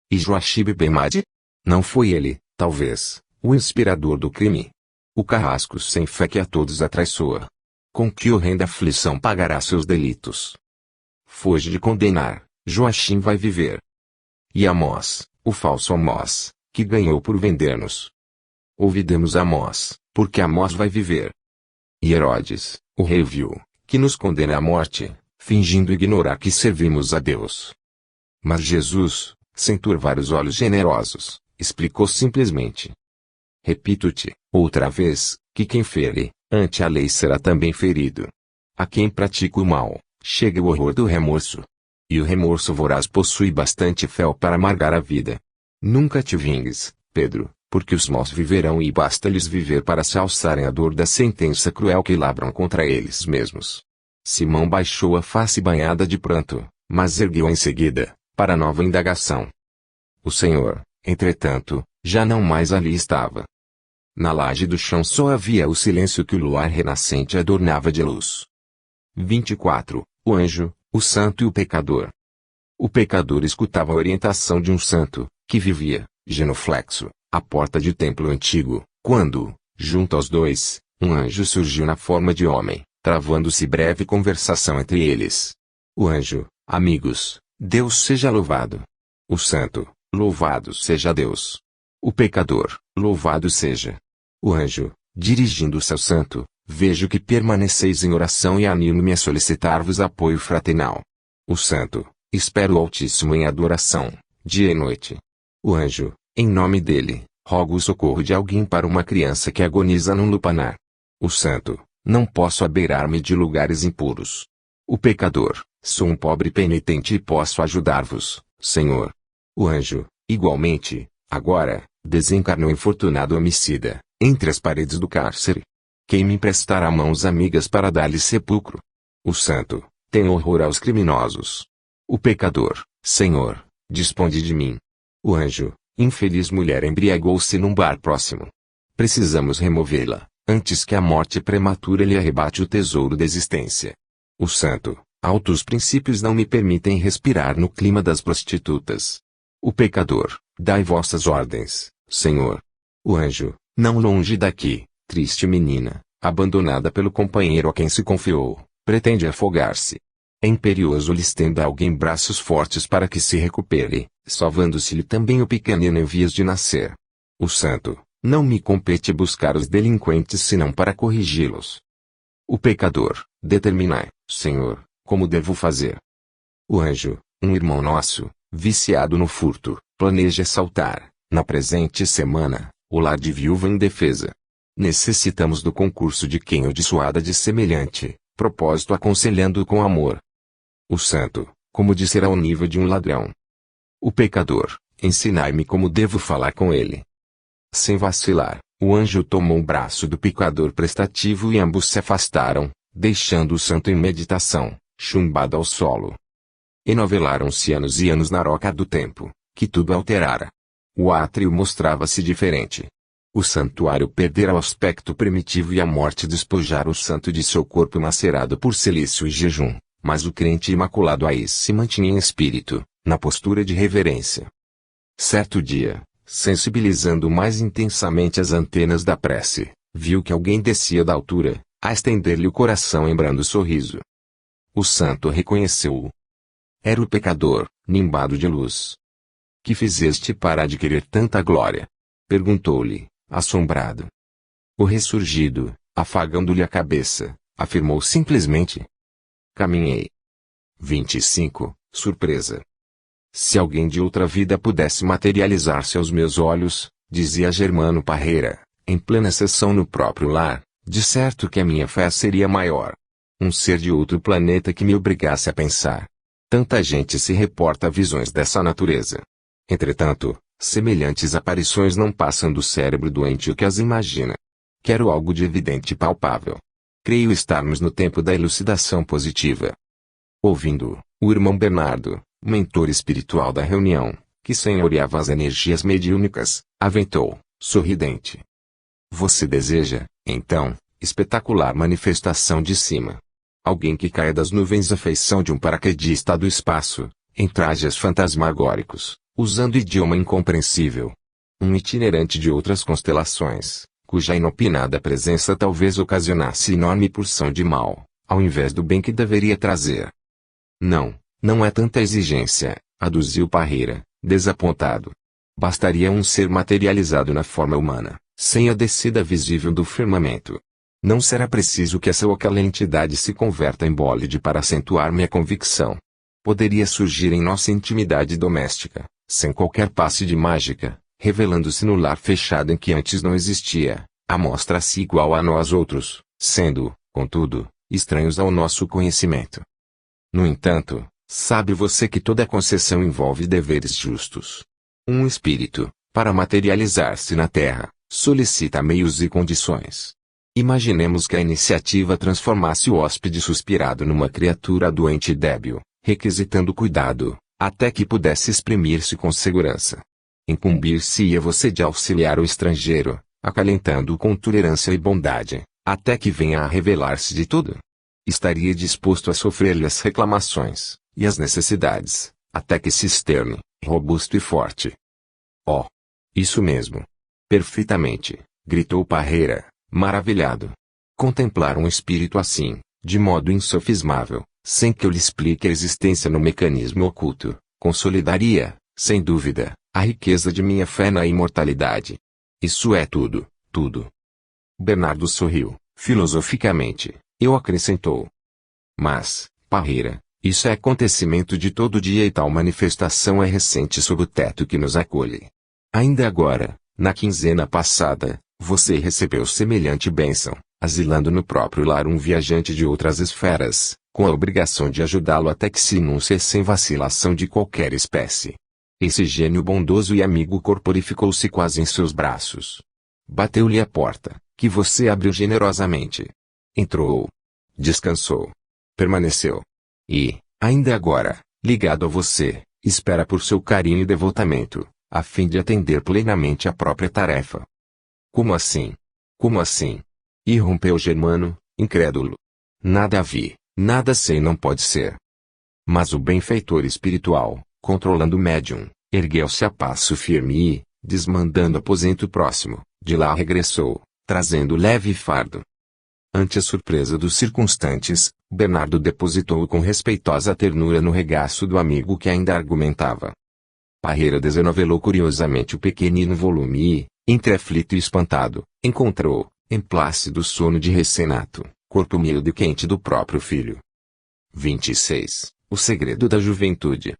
E Joachibe Bemade? Não foi ele, talvez, o inspirador do crime? O carrasco sem fé que a todos atraiçoa. Com que horrenda aflição pagará seus delitos? Foge de condenar, Joachim vai viver. E Amós, o falso Amós, que ganhou por vender-nos. Ouvidemos Amós, porque Amós vai viver. E Herodes, o rei vil, que nos condena à morte, fingindo ignorar que servimos a Deus. Mas Jesus, sem turvar os olhos generosos, explicou simplesmente. Repito-te, outra vez, que quem fere, ante a lei será também ferido. A quem pratica o mal, chega o horror do remorso. E o remorso voraz possui bastante fel para amargar a vida. Nunca te vingues, Pedro, porque os maus viverão e basta-lhes viver para se alçarem a dor da sentença cruel que labram contra eles mesmos. Simão baixou a face banhada de pranto, mas ergueu em seguida, para nova indagação. O Senhor, entretanto, já não mais ali estava. Na laje do chão só havia o silêncio que o luar renascente adornava de luz. 24. O anjo, o santo e o pecador. O pecador escutava a orientação de um santo, que vivia, genuflexo, à porta de templo antigo, quando, junto aos dois, um anjo surgiu na forma de homem, travando-se breve conversação entre eles. O anjo, amigos, Deus seja louvado. O santo, louvado seja Deus. O pecador, louvado seja. O anjo, dirigindo-se ao santo, vejo que permaneceis em oração e animo-me a solicitar-vos apoio fraternal. O santo, espero o Altíssimo em adoração, dia e noite. O anjo, em nome dele, rogo o socorro de alguém para uma criança que agoniza num lupanar. O santo, não posso abeirar-me de lugares impuros. O pecador, sou um pobre penitente e posso ajudar-vos, Senhor. O anjo, igualmente, agora, desencarnou infortunado homicida, entre as paredes do cárcere. Quem me emprestará mãos amigas para dar-lhe sepulcro? O santo, tem horror aos criminosos. O pecador, Senhor, disponde de mim. O anjo, infeliz mulher embriagou-se num bar próximo. Precisamos removê-la, antes que a morte prematura lhe arrebate o tesouro da existência. O santo, altos princípios não me permitem respirar no clima das prostitutas. O pecador, dai vossas ordens, Senhor. O anjo, não longe daqui, triste menina, abandonada pelo companheiro a quem se confiou, pretende afogar-se. É imperioso lhe estenda alguém braços fortes para que se recupere, salvando-se-lhe também o pequenino em vias de nascer. O santo, não me compete buscar os delinquentes senão para corrigi-los. O pecador, determinai, Senhor, como devo fazer. O anjo, um irmão nosso, viciado no furto, planeja assaltar, na presente semana, o lar de viúva indefesa. Necessitamos do concurso de quem o dissuada de semelhante propósito, aconselhando-o com amor. O santo, como disser ao nível de um ladrão. O pecador, ensinai-me como devo falar com ele. Sem vacilar, o anjo tomou o braço do pecador prestativo e ambos se afastaram, deixando o santo em meditação, chumbado ao solo. Enovelaram-se anos e anos na roca do tempo, que tudo alterara. O átrio mostrava-se diferente. O santuário perdera o aspecto primitivo e a morte despojara o santo de seu corpo macerado por silício e jejum, mas o crente imaculado aí se mantinha em espírito, na postura de reverência. Certo dia, sensibilizando mais intensamente as antenas da prece, viu que alguém descia da altura, a estender-lhe o coração em brando sorriso. O santo reconheceu-o. Era o pecador, nimbado de luz. Que fizeste para adquirir tanta glória? Perguntou-lhe, assombrado. O ressurgido, afagando-lhe a cabeça, afirmou simplesmente: caminhei. 25. Surpresa. Se alguém de outra vida pudesse materializar-se aos meus olhos, dizia Germano Parreira, em plena sessão no próprio lar, de certo que a minha fé seria maior. Um ser de outro planeta que me obrigasse a pensar. Tanta gente se reporta a visões dessa natureza. Entretanto, semelhantes aparições não passam do cérebro doente o que as imagina. Quero algo de evidente e palpável. Creio estarmos no tempo da elucidação positiva. Ouvindo, o irmão Bernardo, mentor espiritual da reunião, que senhoreava as energias mediúnicas, aventou, sorridente. Você deseja, então, espetacular manifestação de cima. Alguém que caia das nuvens à feição de um paraquedista do espaço, em trajes fantasmagóricos, usando idioma incompreensível. Um itinerante de outras constelações, cuja inopinada presença talvez ocasionasse enorme porção de mal, ao invés do bem que deveria trazer. Não, não é tanta exigência, aduziu Parreira, desapontado. Bastaria um ser materializado na forma humana, sem a descida visível do firmamento. Não será preciso que essa ou aquela entidade se converta em bólide para acentuar minha convicção. Poderia surgir em nossa intimidade doméstica, sem qualquer passe de mágica, revelando-se no lar fechado em que antes não existia, a mostra-se igual a nós outros, sendo, contudo, estranhos ao nosso conhecimento. No entanto, sabe você que toda concessão envolve deveres justos. Um espírito, para materializar-se na Terra, solicita meios e condições. Imaginemos que a iniciativa transformasse o hóspede suspirado numa criatura doente e débil, requisitando cuidado, até que pudesse exprimir-se com segurança. Incumbir-se-ia você de auxiliar o estrangeiro, acalentando-o com tolerância e bondade, até que venha a revelar-se de tudo. Estaria disposto a sofrer-lhe as reclamações, e as necessidades, até que se externe, robusto e forte. Oh! Isso mesmo! Perfeitamente! Gritou Parreira, maravilhado. Contemplar um espírito assim, de modo insofismável, sem que eu lhe explique a existência no mecanismo oculto, consolidaria, sem dúvida, a riqueza de minha fé na imortalidade. Isso é tudo, tudo. Bernardo sorriu, filosoficamente, e acrescentou. Mas, Parreira, isso é acontecimento de todo dia e tal manifestação é recente sob o teto que nos acolhe. Ainda agora, na quinzena passada, você recebeu semelhante bênção, asilando no próprio lar um viajante de outras esferas, com a obrigação de ajudá-lo até que se inuncie sem vacilação de qualquer espécie. Esse gênio bondoso e amigo corporificou-se quase em seus braços. Bateu-lhe a porta, que você abriu generosamente. Entrou. Descansou. Permaneceu. E, ainda agora, ligado a você, espera por seu carinho e devotamento, a fim de atender plenamente à própria tarefa. Como assim? Como assim? Irrompeu Germano, incrédulo. Nada vi, nada sei não pode ser. Mas o benfeitor espiritual, controlando o médium, ergueu-se a passo firme e, desmandando aposento próximo, de lá regressou, trazendo leve fardo. Ante a surpresa dos circunstantes, Bernardo depositou-o com respeitosa ternura no regaço do amigo que ainda argumentava. Parreira desenovelou curiosamente o pequenino volume e, entre aflito e espantado, encontrou, em plácido sono de recém-nato, corpo humilde e quente do próprio filho. 26. O segredo da juventude.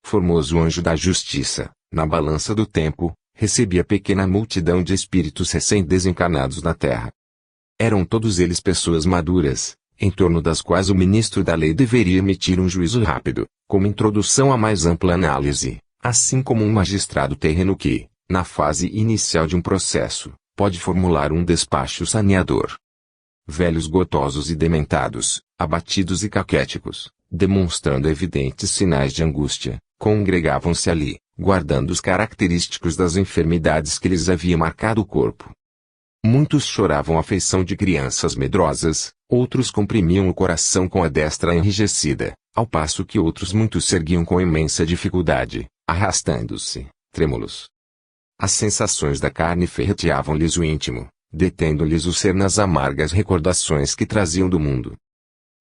Formoso anjo da justiça, na balança do tempo, recebia pequena multidão de espíritos recém-desencarnados na terra. Eram todos eles pessoas maduras, em torno das quais o ministro da lei deveria emitir um juízo rápido, como introdução à mais ampla análise, assim como um magistrado terreno que, na fase inicial de um processo, pode formular um despacho saneador. Velhos gotosos e dementados, abatidos e caquéticos, demonstrando evidentes sinais de angústia, congregavam-se ali, guardando os característicos das enfermidades que lhes havia marcado o corpo. Muitos choravam à feição de crianças medrosas, outros comprimiam o coração com a destra enrijecida, ao passo que outros muitos se erguiam com imensa dificuldade, arrastando-se, trêmulos. As sensações da carne ferreteavam-lhes o íntimo, detendo-lhes o ser nas amargas recordações que traziam do mundo.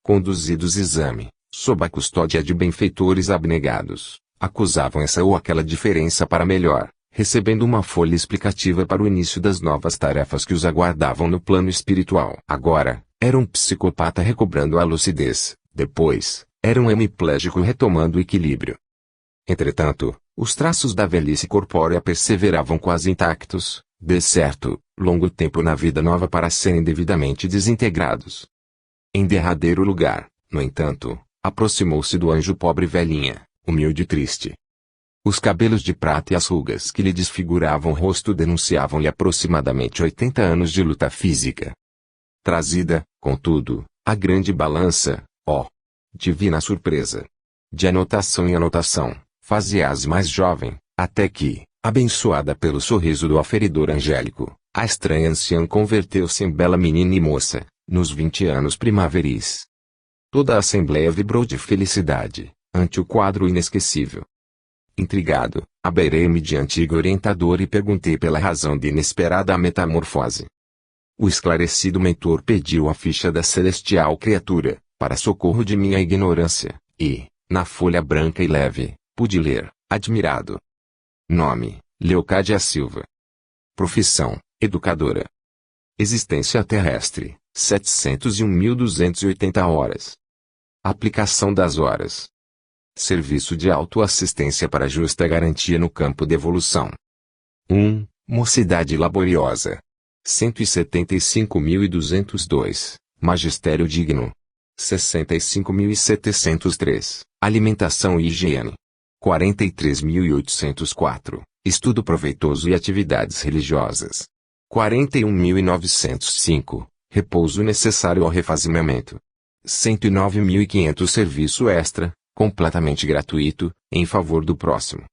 Conduzidos exame, sob a custódia de benfeitores abnegados, acusavam essa ou aquela diferença para melhor, recebendo uma folha explicativa para o início das novas tarefas que os aguardavam no plano espiritual. Agora, era um psicopata recobrando a lucidez, depois, era um hemiplégico retomando o equilíbrio. Entretanto, os traços da velhice corpórea perseveravam quase intactos, de certo, longo tempo na vida nova para serem devidamente desintegrados. Em derradeiro lugar, no entanto, aproximou-se do anjo pobre velhinha, humilde e triste. Os cabelos de prata e as rugas que lhe desfiguravam o rosto denunciavam-lhe aproximadamente 80 anos de luta física. Trazida, contudo, a grande balança, ó, divina surpresa! De anotação em anotação, fazia-as mais jovem, até que, abençoada pelo sorriso do aferidor angélico, a estranha anciã converteu-se em bela menina e moça, nos 20 anos primaveris. Toda a assembleia vibrou de felicidade, ante o quadro inesquecível. Intrigado, abeirei-me de antigo orientador e perguntei pela razão de inesperada metamorfose. O esclarecido mentor pediu a ficha da celestial criatura, para socorro de minha ignorância, e, na folha branca e leve, pude ler, admirado. Nome, Leocádia Silva. Profissão, educadora. Existência terrestre, 701.280 horas. Aplicação das horas. Serviço de autoassistência para justa garantia no campo de evolução. 1. Mocidade laboriosa. 175.202. Magistério digno. 65.703. Alimentação e higiene. 43.804. Estudo proveitoso e atividades religiosas. 41.905. Repouso necessário ao refazimento. 109.500. Serviço extra, completamente gratuito, em favor do próximo.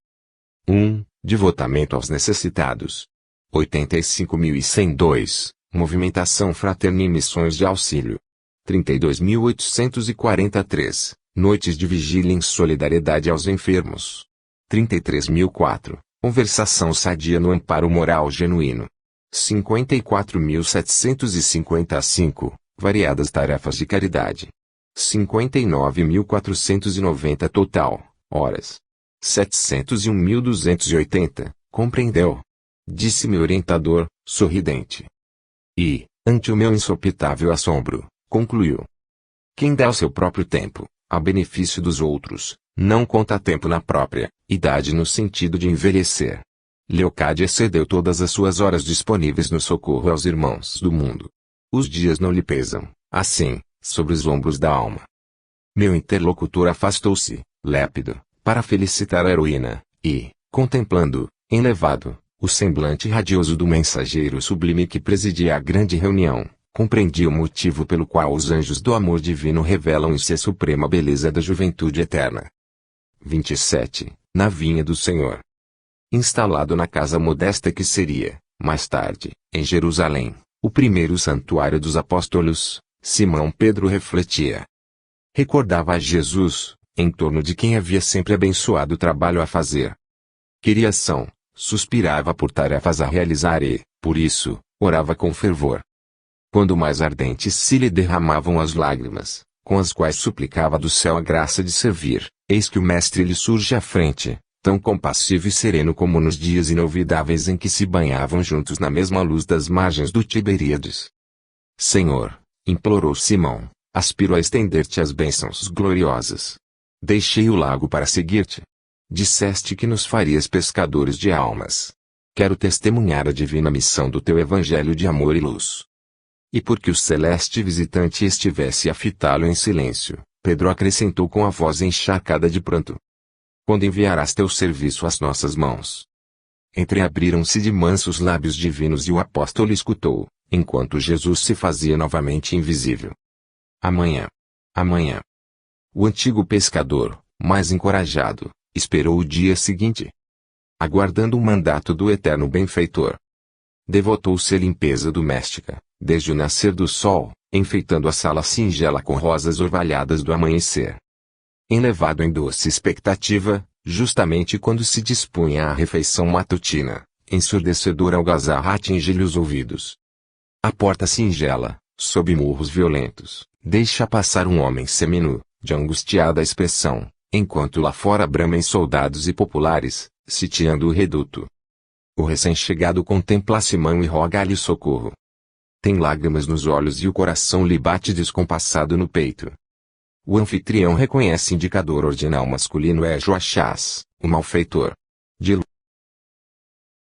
1. Devotamento aos necessitados. 85.102. Movimentação fraterna e missões de auxílio. 32.843. Noites de vigília em solidariedade aos enfermos. 33.004. Conversação sadia no amparo moral genuíno. 54.755. Variadas tarefas de caridade. 59.490 total, horas. 701.280, compreendeu? Disse-me orientador, sorridente. E, ante o meu insopitável assombro, concluiu. Quem dá o seu próprio tempo, a benefício dos outros, não conta tempo na própria idade no sentido de envelhecer. Leocádia excedeu todas as suas horas disponíveis no socorro aos irmãos do mundo. Os dias não lhe pesam, assim, sobre os ombros da alma. Meu interlocutor afastou-se, lépido, para felicitar a heroína, e, contemplando, enlevado, o semblante radioso do mensageiro sublime que presidia a grande reunião, compreendi o motivo pelo qual os anjos do amor divino revelam em si a suprema beleza da juventude eterna. 27. Na vinha do Senhor. Instalado na casa modesta que seria, mais tarde, em Jerusalém, o primeiro santuário dos apóstolos, Simão Pedro refletia. Recordava a Jesus, em torno de quem havia sempre abençoado o trabalho a fazer. Queria ação, suspirava por tarefas a realizar e, por isso, orava com fervor. Quando mais ardentes se lhe derramavam as lágrimas, com as quais suplicava do céu a graça de servir, eis que o Mestre lhe surge à frente, tão compassivo e sereno como nos dias inolvidáveis em que se banhavam juntos na mesma luz das margens do Tiberíades. Senhor, implorou Simão, aspiro a estender-te as bênçãos gloriosas. Deixei o lago para seguir-te. Disseste que nos farias pescadores de almas. Quero testemunhar a divina missão do teu evangelho de amor e luz. E porque o celeste visitante estivesse a fitá-lo em silêncio, Pedro acrescentou com a voz encharcada de pranto. Quando enviarás teu serviço às nossas mãos? Entreabriram-se de mansos lábios divinos e o apóstolo escutou, enquanto Jesus se fazia novamente invisível. Amanhã. Amanhã. O antigo pescador, mais encorajado, esperou o dia seguinte, aguardando o mandato do eterno benfeitor. Devotou-se à limpeza doméstica, desde o nascer do sol, enfeitando a sala singela com rosas orvalhadas do amanhecer. Enlevado em doce expectativa, justamente quando se dispunha à refeição matutina, ensurdecedora algazarra atinge-lhe os ouvidos. A porta singela, sob murros violentos, deixa passar um homem seminu, de angustiada expressão, enquanto lá fora bramem soldados e populares, sitiando o reduto. O recém-chegado contempla Simão e roga-lhe socorro. Tem lágrimas nos olhos e o coração lhe bate descompassado no peito. O anfitrião reconhece indicador ordinal masculino é Joachás, o malfeitor. De